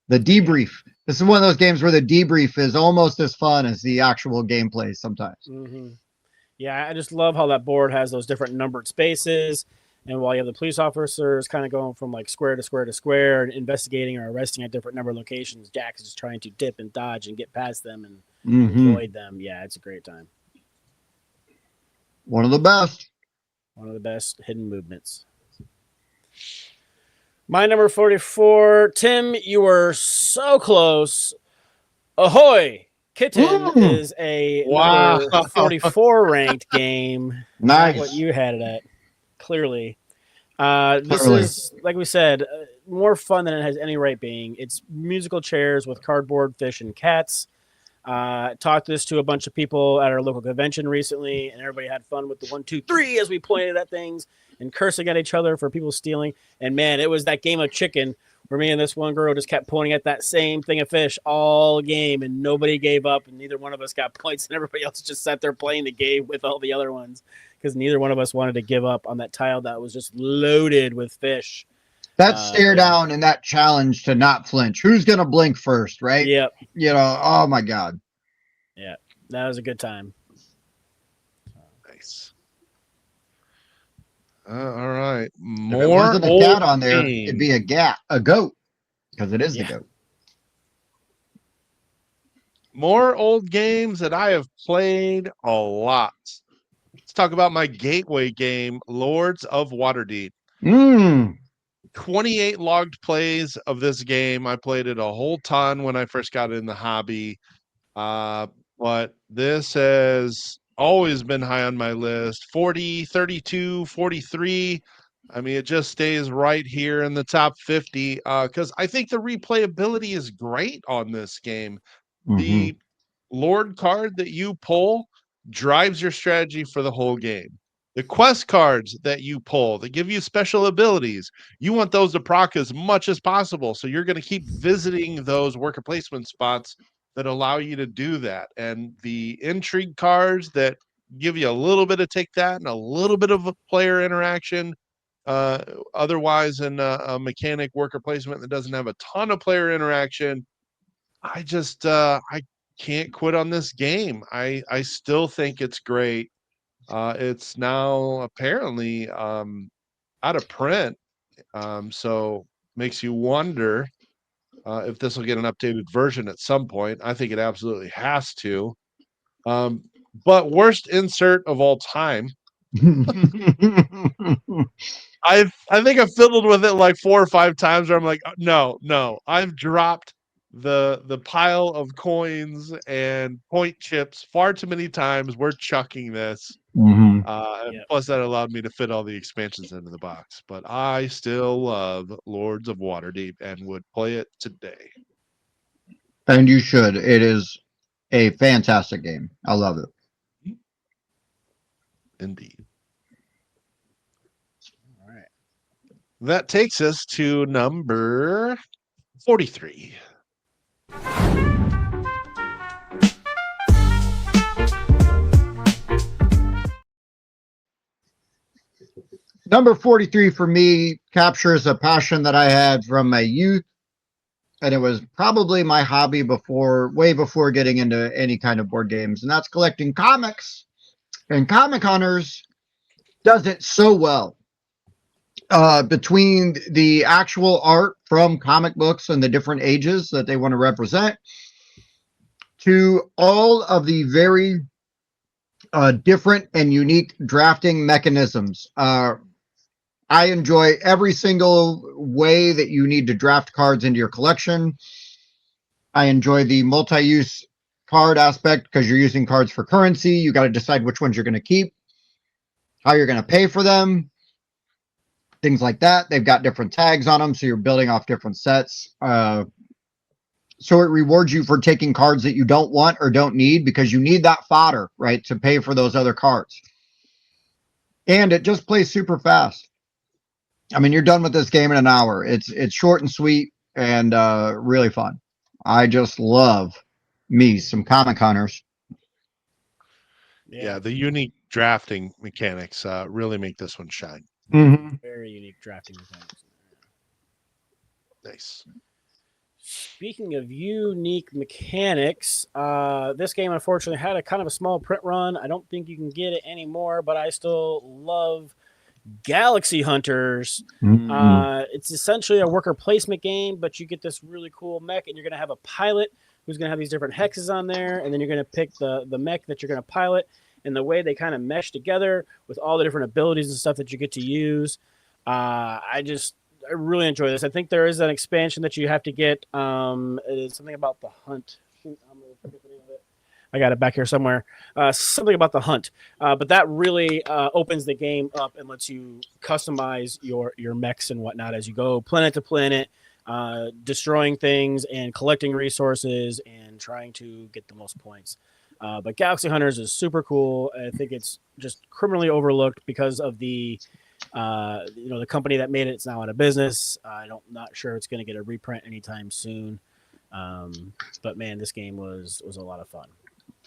the debrief. This is one of those games where the debrief is almost as fun as the actual gameplay sometimes. Mm-hmm. Yeah, I just love how that board has those different numbered spaces. And while you have the police officers kind of going from like square to square to square and investigating or arresting at different number of locations, Jax is trying to dip and dodge and get past them and avoid them. Yeah, it's a great time. One of the best. One of the best hidden movements. My number 44, Tim, you were so close. Ahoy! Kitten is a number 44 ranked game. Nice. Not what you had it at, clearly. This is, like we said, more fun than it has any right being. It's musical chairs with cardboard, fish, and cats. Talked this to a bunch of people at our local convention recently, and everybody had fun with the 1, 2, 3 as we pointed at things and cursing at each other for people stealing. And man, it was that game of chicken where me and this one girl just kept pointing at that same thing of fish all game, and nobody gave up, and neither one of us got points, and everybody else just sat there playing the game with all the other ones because neither one of us wanted to give up on that tile that was just loaded with fish. That stare down and that challenge to not flinch. Who's going to blink first, right? Yep. You know, oh my God. Yeah, that was a good time. Nice. All right. If it wasn't a cat on there, it'd be a goat, because it is the goat. More old games that I have played a lot. Let's talk about my gateway game, Lords of Waterdeep. 28 logged plays of this game. I played it a whole ton when I first got in the hobby. But this has always been high on my list. 40, 32, 43. I mean, it just stays right here in the top 50 because I think the replayability is great on this game. The Lord card that you pull drives your strategy for the whole game. The quest cards that you pull, they give you special abilities. You want those to proc as much as possible. So you're going to keep visiting those worker placement spots that allow you to do that. And the intrigue cards that give you a little bit of take that and a little bit of a player interaction. Otherwise, in a mechanic worker placement that doesn't have a ton of player interaction, I just I can't quit on this game. I still think it's great. It's now apparently out of print, so makes you wonder if this will get an updated version at some point. I think it absolutely has to. But worst insert of all time. I think I've fiddled with it like 4 or 5 times where I'm like, no. I've dropped the pile of coins and point chips far too many times. We're chucking this. Plus, that allowed me to fit all the expansions into the box. But I still love Lords of Waterdeep and would play it today. And you should. It is a fantastic game. I love it. Indeed. All right. That takes us to number 43. Number 43 for me captures a passion that I had from my youth, and it was probably my hobby way before getting into any kind of board games, and that's collecting comics. And Comic Hunters does it so well. Between the actual art from comic books and the different ages that they want to represent, to all of the very different and unique drafting mechanisms. I enjoy every single way that you need to draft cards into your collection. I enjoy the multi-use card aspect because you're using cards for currency. You got to decide which ones you're going to keep, how you're going to pay for them, things like that. They've got different tags on them, so you're building off different sets. So it rewards you for taking cards that you don't want or don't need because you need that fodder, right, to pay for those other cards. And it just plays super fast. I mean, you're done with this game in an hour. It's short and sweet and really fun. I just love me some Comic Hunters. Yeah, the unique drafting mechanics really make this one shine. Very unique drafting mechanics. Nice. Speaking of unique mechanics, this game unfortunately had a kind of a small print run. I don't think you can get it anymore, but I still love Galaxy Hunters. It's essentially a worker placement game, but you get this really cool mech, and you're going to have a pilot who's going to have these different hexes on there, and then you're going to pick the mech that you're going to pilot, and the way they kind of mesh together with all the different abilities and stuff that you get to use. I really enjoy this. I think there is an expansion that you have to get. It's something about the hunt. I'm gonna forget the name of it. I got it back here somewhere. Something about the hunt, but that really opens the game up and lets you customize your mechs and whatnot as you go planet to planet, destroying things and collecting resources and trying to get the most points. But Galaxy Hunters is super cool. I think it's just criminally overlooked because of the the company that made it. It's now out of business. Not sure it's going to get a reprint anytime soon. But man, this game was a lot of fun.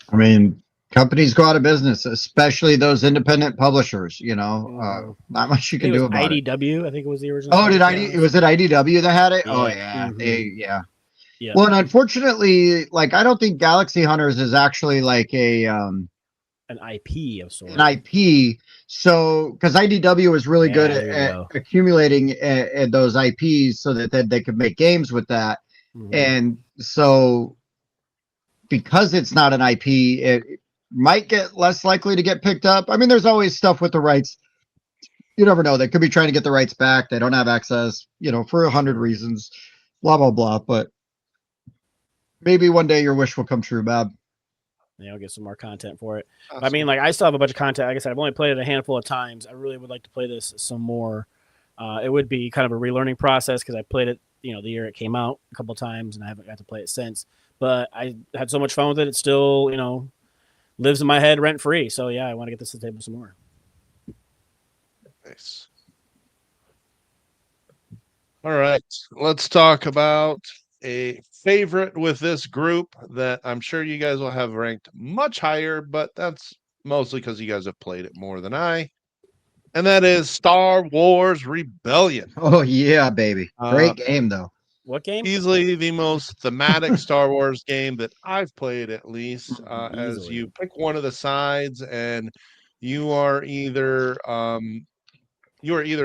I mean, companies go out of business, especially those independent publishers. Not much you can do about IDW, it. I think it was the original. Oh, was it IDW that had it? Yeah. Oh, yeah. Mm-hmm. Yeah. Well, and unfortunately, I don't think Galaxy Hunters is actually like an IP of sorts. An IP. So, because IDW was really good at accumulating those IPs so that they could make games with that. Mm-hmm. And so, because it's not an IP, it might get less likely to get picked up. I mean, there's always stuff with the rights. You never know. They could be trying to get the rights back. They don't have access, for 100 reasons, blah, blah, blah. But maybe one day your wish will come true, Bob. Yeah, I'll get some more content for it. Awesome. I mean, I still have a bunch of content. Like I said, I've only played it a handful of times. I really would like to play this some more. It would be kind of a relearning process because I played it, the year it came out a couple of times, and I haven't got to play it since. But I had so much fun with it. It still, lives in my head rent free. So yeah, I want to get this to the table some more. Nice. All right, let's talk about a favorite with this group that I'm sure you guys will have ranked much higher, but that's mostly because you guys have played it more than I. And that is Star Wars Rebellion. Oh, yeah, baby. Great game, though. What game? Easily the most thematic Star Wars game that I've played, at least, as you pick one of the sides and you are either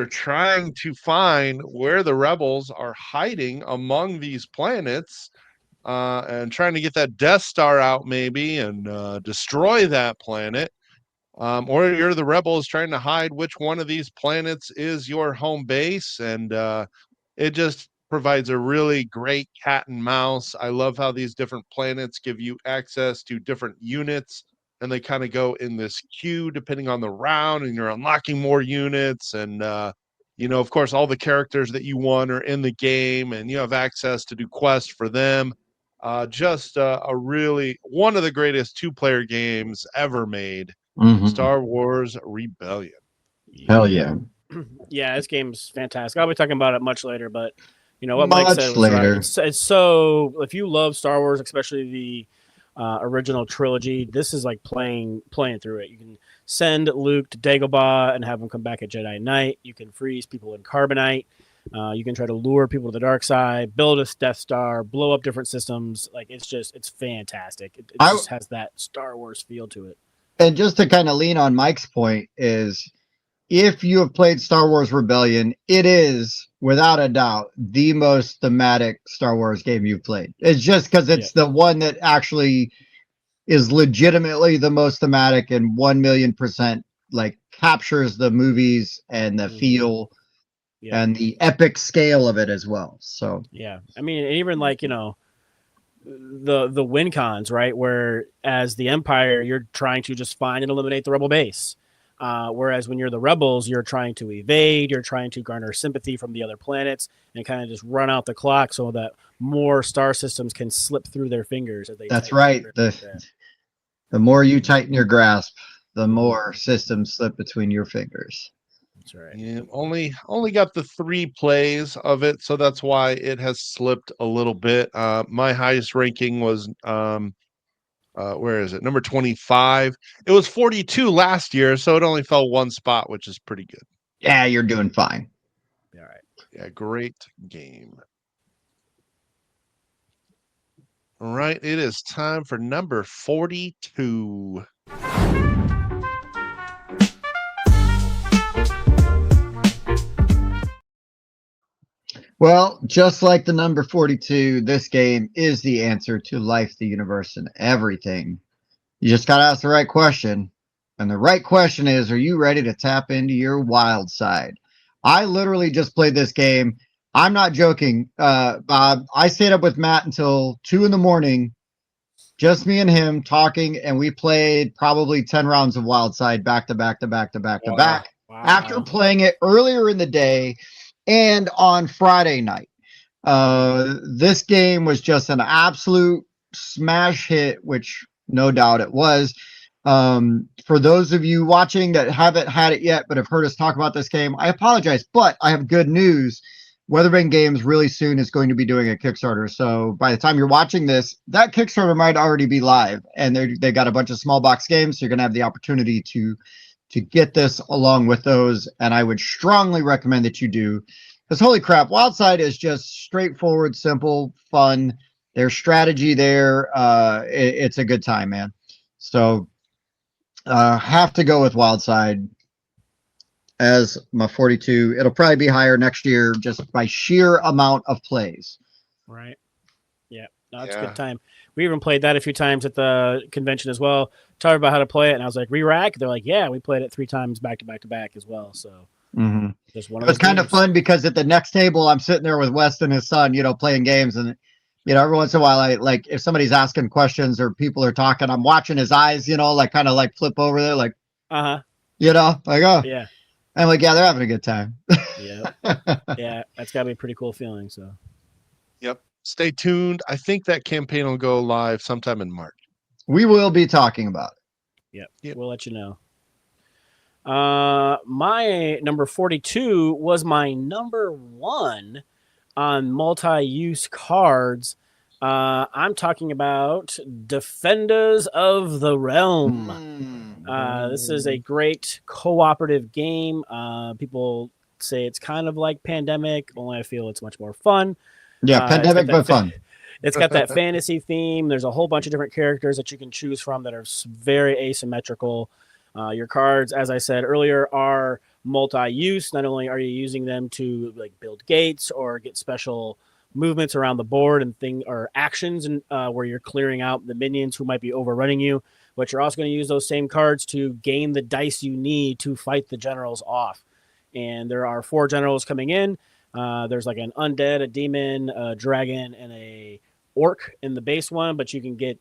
trying to find where the rebels are hiding among these planets and trying to get that Death Star out maybe and destroy that planet. Or you're the rebels trying to hide which one of these planets is your home base. And it just provides a really great cat and mouse. I love how these different planets give you access to different units, and they kind of go in this queue depending on the round, and you're unlocking more units. And, of course, all the characters that you want are in the game, and you have access to do quests for them. Just a really one of the greatest two-player games ever made. Mm-hmm. Star Wars Rebellion. Hell yeah. Yeah, this game's fantastic. I'll be talking about it much later, but what Mike said was right. It's so, if you love Star Wars, especially the original trilogy, this is like playing through it. You can send Luke to Dagobah and have him come back at Jedi Knight. You can freeze people in Carbonite. You can try to lure people to the dark side, build a Death Star, blow up different systems. It's fantastic. It just has that Star Wars feel to it. And just to kind of lean on Mike's point is, if you have played Star Wars Rebellion, it is, without a doubt, the most thematic Star Wars game you've played. It's just because it's the one that actually is legitimately the most thematic and 1,000,000% captures the movies and the feel and the epic scale of it as well. So yeah, I mean, even the win cons, right? Where as the Empire, you're trying to just find and eliminate the rebel base. Whereas when you're the rebels, you're trying to evade, you're trying to garner sympathy from the other planets and kind of just run out the clock so that more star systems can slip through their fingers. That's right. The more you tighten your grasp, the more systems slip between your fingers. That's right. Yeah, only got the 3 plays of it, so that's why it has slipped a little bit. My highest ranking was where is it? Number 25. It was 42 last year, so it only fell 1 spot, which is pretty good. Yeah, you're doing fine. All right. Yeah, great game. All right, it is time for number 42. Well, just like the number 42, this game is the answer to life, the universe, and everything. You just got to ask the right question. And the right question is, are you ready to tap into your wild side? I literally just played this game. I'm not joking, Bob. I stayed up with Matt until 2 in the morning, just me and him talking, and we played probably 10 rounds of wild side back to back to back to back to back. After Wow. playing it earlier in the day and on Friday night. This game was just an absolute smash hit, which no doubt it was. For those of you watching that haven't had it yet but have heard us talk about this game, I apologize, but I have good news. Weatherbane Games really soon is going to be doing a Kickstarter. So by the time you're watching this, that Kickstarter might already be live, and they got a bunch of small box games. So you're gonna have the opportunity to get this along with those, and I would strongly recommend that you do. Because holy crap, Wildside is just straightforward, simple, fun. There's strategy there. It's a good time, man. So have to go with Wildside as my 42. It'll probably be higher next year just by sheer amount of plays. Right. Yeah. No, it's a Yeah. good time. We even played that a few times at the convention as well. Talked about how to play it, and I was like, re-rack? They're like, yeah, we played it 3 times back to back to back as well. So just one It of was those kind of games. fun because at the next table, I'm sitting there with West and his son, playing games. And, every once in a while, I like if somebody's asking questions or people are talking, I'm watching his eyes, like kind of like flip over there, like, Uh-huh. like, oh, Yeah. I'm like, yeah, they're having a good time. Yeah. Yeah. That's got to be a pretty cool feeling. So, Yep. Stay tuned. I think that campaign will go live sometime in March. We will be talking about it. Yep. We'll let you know. My number 42 was my number 1 on multi-use cards. I'm talking about Defenders of the Realm. This is a great cooperative game. People say it's kind of like Pandemic, only I feel it's much more fun. Yeah, pandemic, but fun. It's got that fantasy theme. There's a whole bunch of different characters that you can choose from that are very asymmetrical. Your cards, as I said earlier, are multi-use. Not only are you using them to like build gates or get special movements around the board and or actions, and where you're clearing out the minions who might be overrunning you, but you're also going to use those same cards to gain the dice you need to fight the generals off. And there are 4 generals coming in. There's like an undead, a demon, a dragon, and a orc in the base one, but you can get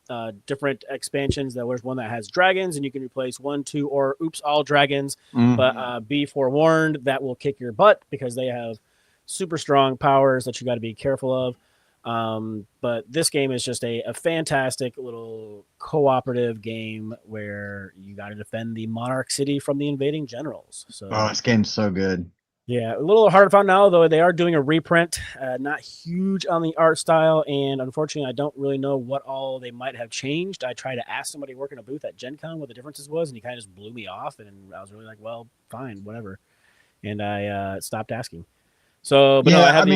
different expansions. There's one that has dragons, and you can replace 1, 2, or all dragons. But be forewarned, that will kick your butt because they have super strong powers that you got to be careful of. But this game is just a fantastic little cooperative game where you got to defend the Monarch City from the invading generals. So, this game's so good. Yeah, a little hard to find now, though. They are doing a reprint. Not huge on the art style, and unfortunately, I don't really know what all they might have changed. I tried to ask somebody working a booth at Gen Con what the differences was, and he kind of just blew me off, and I was really like, well, fine, whatever. And I stopped asking. So, but no, I have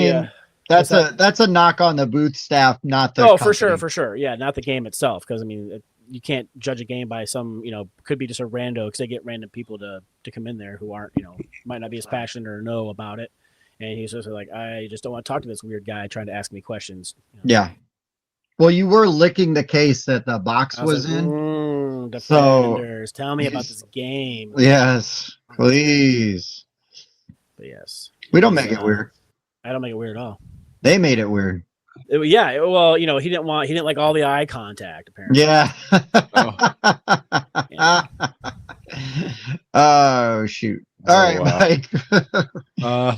that's a knock on the booth staff, not the company. for sure. Yeah, not the game itself, because, I mean, you can't judge a game by some, could be just a rando, because they get random people to come in there who aren't, might not be as passionate or know about it. And he's just like, I just don't want to talk to this weird guy trying to ask me questions. Yeah. Well, you were licking the case that the box was like, in. Defenders, tell me about this game. Yes, please. But yes. We don't make it weird. I don't make it weird at all. They made it weird. Yeah, well, he didn't like all the eye contact, apparently. Yeah. Oh, shoot. All right, wow.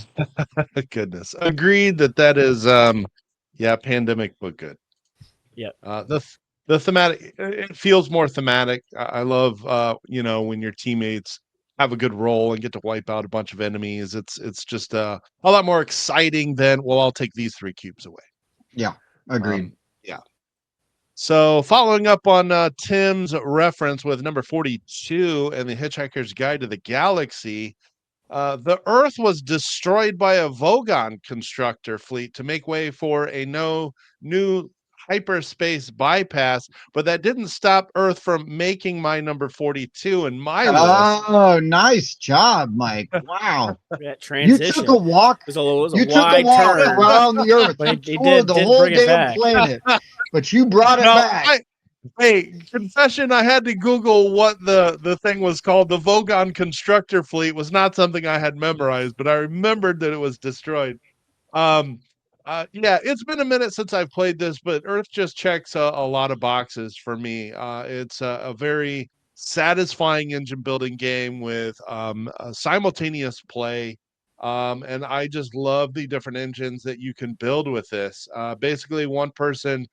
Mike. Goodness. Agreed that is pandemic, but good. Yeah. The thematic, it feels more thematic. I love when your teammates have a good role and get to wipe out a bunch of enemies. It's just a lot more exciting than, well, I'll take these 3 cubes away. Yeah, agreed. Yeah. So following up on Tim's reference with number 42 and the Hitchhiker's Guide to the Galaxy, the Earth was destroyed by a Vogon constructor fleet to make way for a new hyperspace bypass, but that didn't stop Earth from making my number 42 in my list. Oh, nice job, Mike. Wow. That You took transition. a walk. It was a You took a wide walk turn, around the earth. but You he toured the did whole bring it damn back. planet, but you brought it No, back. hey, confession, I had to Google what the thing was called. The Vogon constructor fleet was not something I had memorized, but I remembered that it was destroyed. Um, yeah, it's been a minute since I've played this, but Earth just checks a lot of boxes for me. It's a very satisfying engine building game with a simultaneous play. And I just love the different engines that you can build with this. Basically, one person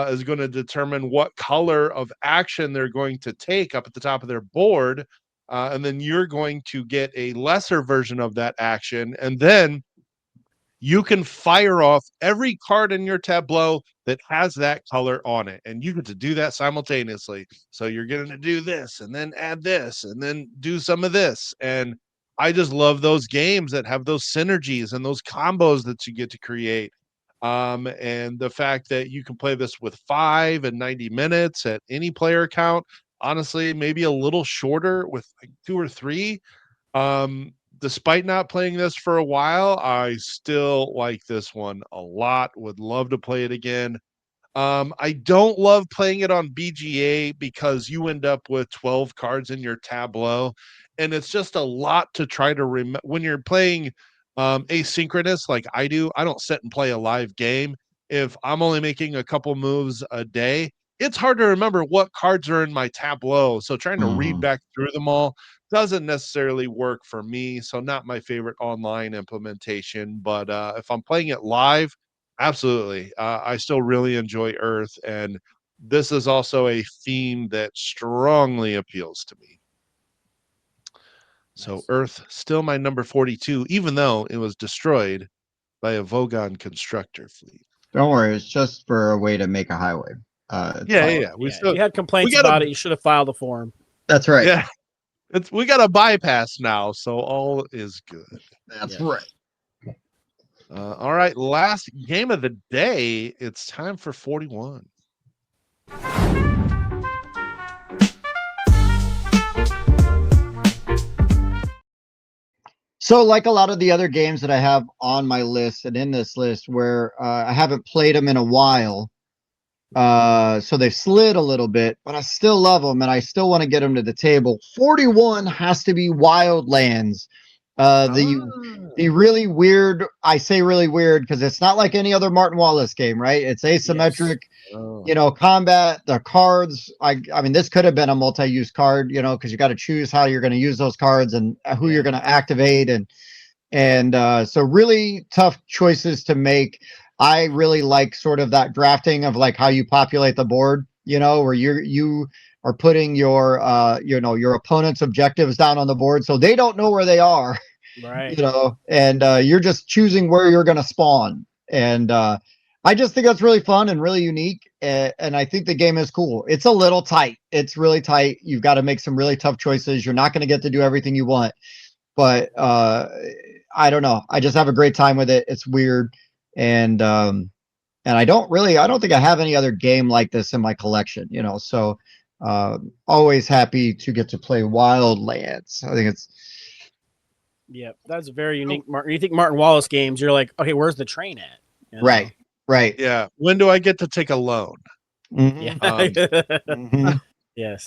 is going to determine what color of action they're going to take up at the top of their board. And then you're going to get a lesser version of that action. And then you can fire off every card in your tableau that has that color on it. And you get to do that simultaneously. So you're going to do this and then add this and then do some of this. And I just love those games that have those synergies and those combos that you get to create. And the fact that you can play this with 5 and 90 minutes at any player count, honestly, maybe a little shorter with like 2 or 3. Despite not playing this for a while, I still like this one a lot. Would love to play it again. I don't love playing it on BGA because you end up with 12 cards in your tableau, and it's just a lot to try to remember when you're playing asynchronous like I do. I don't sit and play a live game. If I'm only making a couple moves a day, it's hard to remember what cards are in my tableau. So trying to read Mhm. back through them all doesn't necessarily work for me. So not my favorite online implementation. But if I'm playing it live, absolutely. I still really enjoy Earth, and this is also a theme that strongly appeals to me. So Nice. Earth still my number 42, even though it was destroyed by a Vogon constructor fleet. Don't worry, it's just for a way to make a highway. It's Yeah, fine. yeah, yeah. Yeah, if you had We complaints got a about it, you should have filed a form. That's right. yeah. We got a bypass now, so all is good. That's Yes. right. All right, last game of the day. It's time for 41. So, like a lot of the other games that I have on my list and in this list, where I haven't played them in a while, so they've slid a little bit, but I still love them and I still want to get them to the table. 41 has to be Wildlands. The really weird, I say really weird because it's not like any other Martin Wallace game, right? It's asymmetric. Yes. Combat, the cards. I mean, this could have been a multi-use card, because you got to choose how you're going to use those cards and who you're Yeah. going to activate, and so really tough choices to make. I really like sort of that drafting of like how you populate the board, where you are putting your opponent's objectives down on the board so they don't know where they are, Right. and you're just choosing where you're going to spawn. And I just think that's really fun and really unique. And I think the game is cool. It's a little tight. It's really tight. You've got to make some really tough choices. You're not going to get to do everything you want, but I don't know. I just have a great time with it. It's weird. And I don't think I have any other game like this in my collection, so always happy to get to play Wildlands. I think it's Yeah, that's very unique. Martin, you think Martin Wallace games? You're like, okay, where's the train at? right. Yeah. When do I get to take a loan? Mhm. Yeah. Mhm. Yes.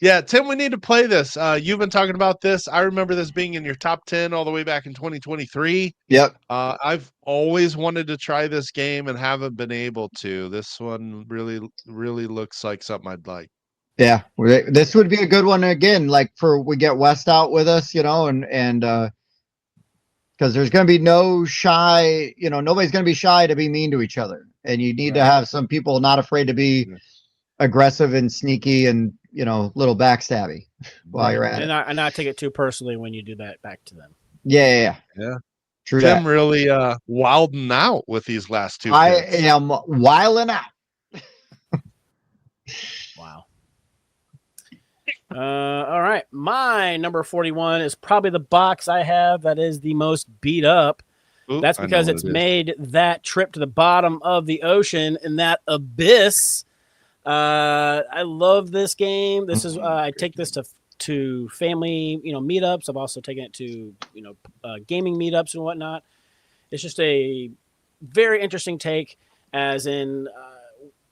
Yeah, Tim, we need to play this. You've been talking about this. I remember this being in your top 10 all the way back in 2023. Yep. I've always wanted to try this game and haven't been able to. This one really, really looks like something I'd like. Yeah. This would be a good one again, like for we get West out with us, and because there's going to be no shy, nobody's going to be shy to be mean to each other. And you need to Right. have some people not afraid to be aggressive and sneaky and, little backstabby while you're at And it. not take it too personally when you do that back to them. Yeah. Yeah. True Tim that. really wilding out with these last two I picks. am wiling out. Wow. All right. My number 41 is probably the box I have that is the most beat up. Ooh, That's I know because what it's it is. made that trip to the bottom of the ocean and that abyss. I love this game. This is I take this to family, meetups. I've also taken it to gaming meetups and whatnot. It's just a very interesting take, as in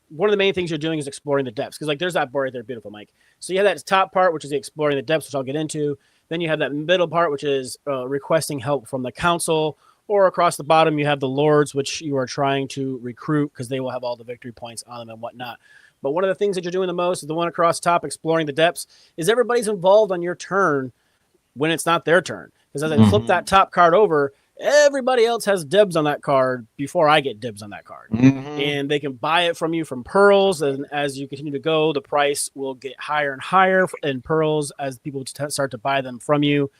one of the main things you're doing is exploring the depths. Because like there's that board right there, beautiful, Mike. So you have that top part, which is the exploring the depths, which I'll get into. Then you have that middle part, which is requesting help from the council. Or across the bottom, you have the lords, which you are trying to recruit because they will have all the victory points on them and whatnot. But one of the things that you're doing the most is the one across top, exploring the depths, is everybody's involved on your turn when it's not their turn. Because as I flip that top card over, everybody else has dibs on that card before I get dibs on that card. And they can buy it from you from pearls. And as you continue to go, the price will get higher and higher in pearls as people start to buy them from you.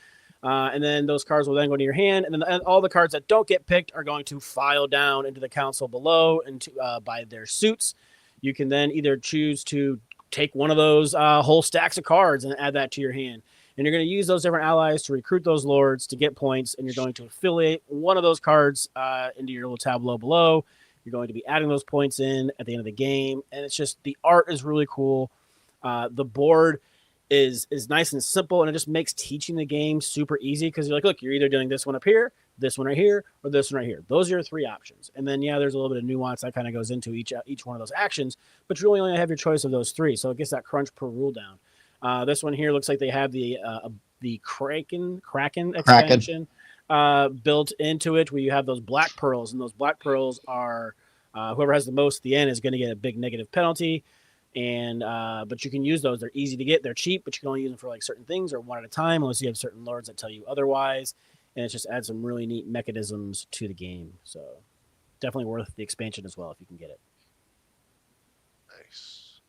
And then those cards will then go into your hand. And then all the cards that don't get picked are going to file down into the council below and by their suits. You can then either choose to take one of those whole stacks of cards and add that to your hand. And you're going to use those different allies to recruit those lords to get points. And you're going to affiliate one of those cards into your little tableau below. You're going to be adding those points in at the end of the game. And it's just, the art is really cool. The board is nice and simple, and it just makes teaching the game super easy because you're like, look, you're either doing this one up here, this one right here, or this one right here. Those are your three options. And then, there's a little bit of nuance that kind of goes into each one of those actions, but you really only have your choice of those three. So it gets that crunch per rule down. This one here looks like they have the Kraken expansion built into it, where you have those black pearls, and those black pearls are whoever has the most at the end is going to get a big negative penalty. And but you can use those. They're easy to get. They're cheap, but you can only use them for like certain things or one at a time, unless you have certain lords that tell you otherwise. And it just adds some really neat mechanisms to the game. So definitely worth the expansion as well if you can get it. Nice.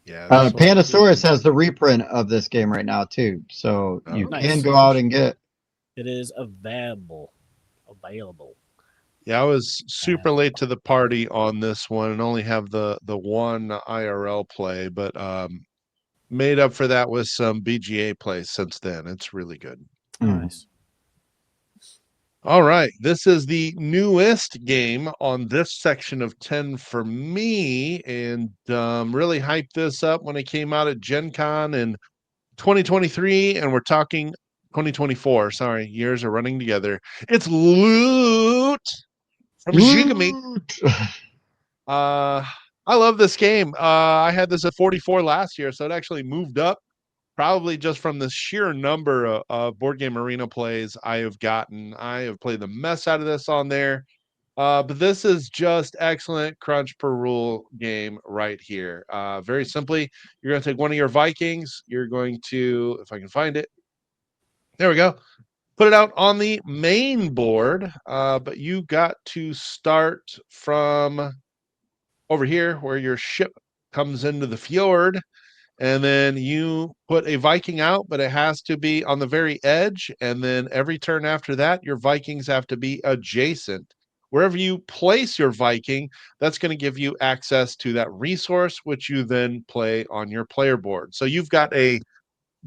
Yeah. Pandasaurus has the reprint of this game right now too, so you can go out and get. It is available. Yeah, I was super late to the party on this one and only have the one IRL play, but made up for that with some BGA play since then. It's really good. Nice. All right, this is the newest game on this section of 10 for me, and really hyped this up when it came out at Gen Con in 2023, and we're talking 2024. Sorry, years are running together. It's Loot from Gigami. I love this game. I had this at 44 last year, so it actually moved up, probably just from the sheer number of Board Game Arena plays I have gotten. I have played the mess out of this on there. But this is just excellent crunch per rule game right here. Very simply, you're going to take one of your Vikings. You're going to, if I can find it, there we go. Put it out on the main board. But you got to start from over here where your ship comes into the fjord, and then you put a Viking out, but it has to be on the very edge, and then every turn after that your Vikings have to be adjacent. Wherever you place your Viking, that's going to give you access to that resource, which you then play on your player board. So you've got a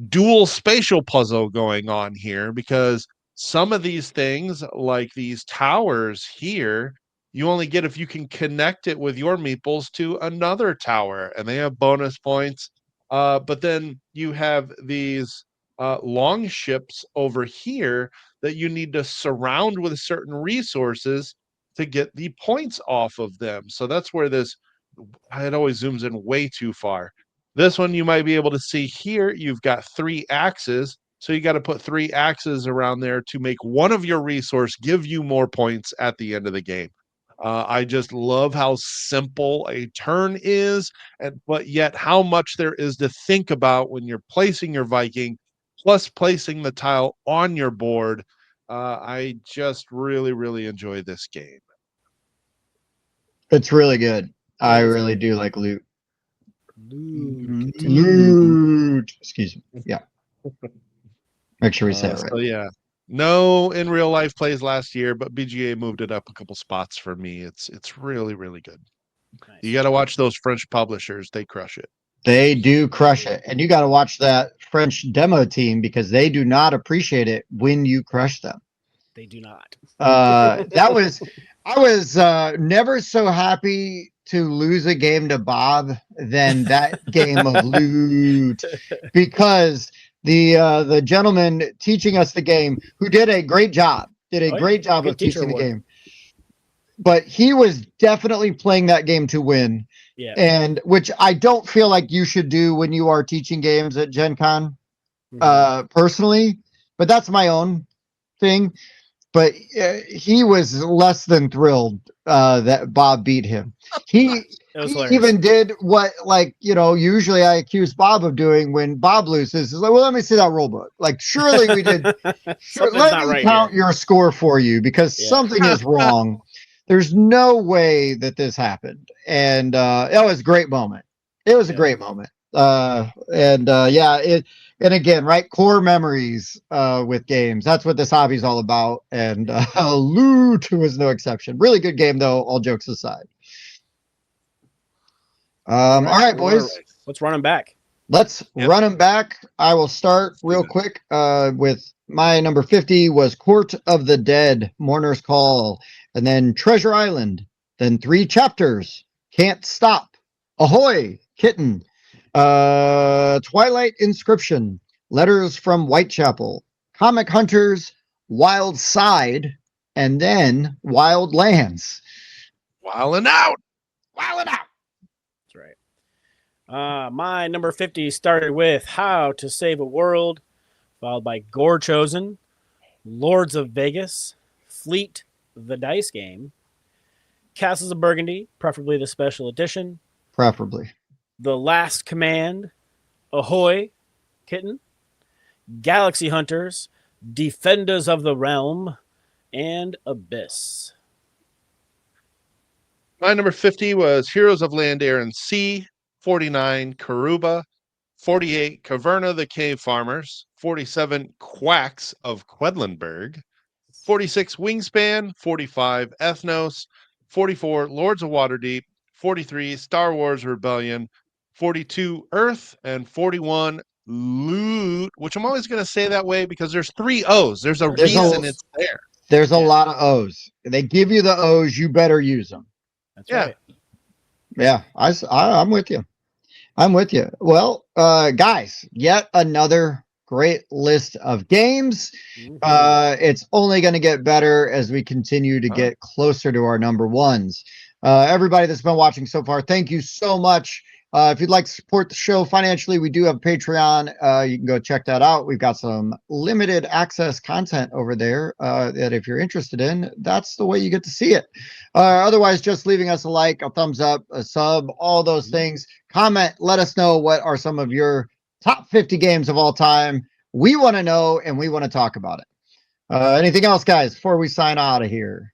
dual spatial puzzle going on here, because some of these things, like these towers here, you only get if you can connect it with your meeples to another tower, and they have bonus points. But then you have these long ships over here that you need to surround with certain resources to get the points off of them. So that's where it always zooms in way too far. This one you might be able to see here. You've got 3 axes. So you got to put 3 axes around there to make one of your resource give you more points at the end of the game. I just love how simple a turn is, but yet how much there is to think about when you're placing your Viking, plus placing the tile on your board. I just really, really enjoy this game. It's really good. I really do like Loot. Loot. Excuse me. Yeah. Make sure we say it right. So yeah, no in real life plays last year, but BGA moved it up a couple spots for me. It's really, really good. Nice. You got to watch those French publishers; they crush it. They do crush it, and you got to watch that French demo team because they do not appreciate it when you crush them. They do not. I was never so happy to lose a game to Bob than that game of Loot, because the gentleman teaching us the game, who did a great job, Good of teacher teaching the award. game, but he was definitely playing that game to win. Yeah. And which I don't feel like you should do when you are teaching games at Gen Con, personally, but that's my own thing. But he was less than thrilled that Bob beat him. He It was he hilarious. even did what, like, usually I accuse Bob of doing when Bob loses. Is like, well, let me see that rule book. Like, surely we did. Something's Let not me right count here. your score for you, because Yeah. something is wrong. There's no way that this happened, and it was a great moment. It was a Yeah. great moment. And again, right, core memories with games. That's what this hobby is all about. And Loot was no exception. Really good game, though, all jokes aside. All right, boys. Let's run them back. Let's run them back. I will start real quick with my number 50 was Court of the Dead, Mourner's Call, and then Treasure Island, then 3 chapters, Can't Stop, Ahoy, Kitten, Twilight Inscription, Letters from Whitechapel, Comic Hunters, Wild Side, and then Wild Lands. Wildin' out. Wildin' out. That's right. My number 50 started with How to Save a World, followed by Gore Chosen, Lords of Vegas, Fleet, the Dice Game, Castles of Burgundy, preferably the special edition, Preferably. The Last Command, Ahoy, Kitten, Galaxy Hunters, Defenders of the Realm, and Abyss. My number 50 was Heroes of Land, Air, and Sea, 49, Karuba, 48, Caverna the Cave Farmers, 47, Quacks of Quedlinburg, 46, Wingspan, 45, Ethnos, 44, Lords of Waterdeep, 43, Star Wars Rebellion, 42, Earth, and 41, Loot, which I'm always going to say that way because there's 3 O's. There's a reason it's there. There's a lot of O's. They give you the O's, you better use them. That's right. Yeah, I'm with you. I'm with you. Well, guys, yet another great list of games. It's only going to get better as we continue to get closer to our number ones. Everybody that's been watching so far, thank you so much. If you'd like to support the show financially, we do have Patreon. You can go check that out. We've got some limited access content over there that if you're interested in, that's the way you get to see it. Otherwise, just leaving us a like, a thumbs up, a sub, all those things. Comment, let us know what are some of your top 50 games of all time. We want to know, and we want to talk about it. Anything else, guys, before we sign out of here?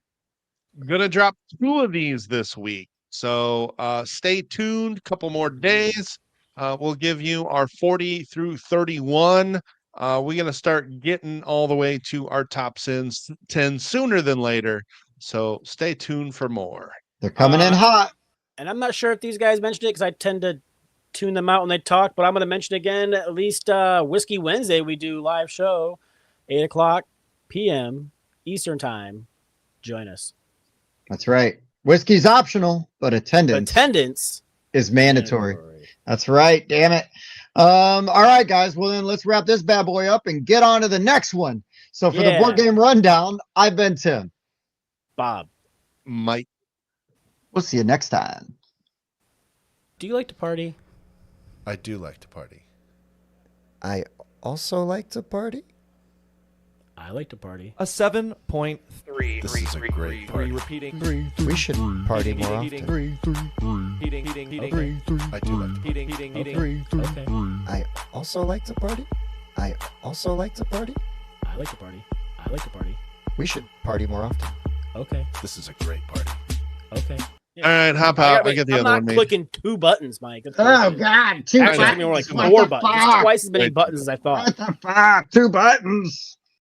I'm going to drop 2 of these this week. So stay tuned. Couple more days. We'll give you our 40 through 31. We're going to start getting all the way to our top 10 sooner than later. So stay tuned for more. They're coming in hot. And I'm not sure if these guys mentioned it because I tend to tune them out when they talk, but I'm going to mention again, at least Whiskey Wednesday, we do live show, 8 o'clock p.m. Eastern time. Join us. That's right. Whiskey's optional, but attendance is mandatory. That's right. Damn it. All right, guys. Well, then let's wrap this bad boy up and get on to the next one. So for the board game rundown, I've been Tim. Bob. Mike. We'll see you next time. Do you like to party? I do like to party. I also like to party. I like to party. A 7.3. This is a great party. Repeating. We should party more often. Heating. I do like to party. Okay. I also like to party. I also like to party. I like to party. I like to party. We should party more often. Okay. This is a great party. Okay. All right, hop out. I get the I'm other not one made. clicking 2 buttons, Mike. That's Oh, crazy. God. 2 Actually, it's buttons. gonna be more like What 4 the buttons. fuck? It's twice as many buttons as I thought. What the fuck? 2 buttons.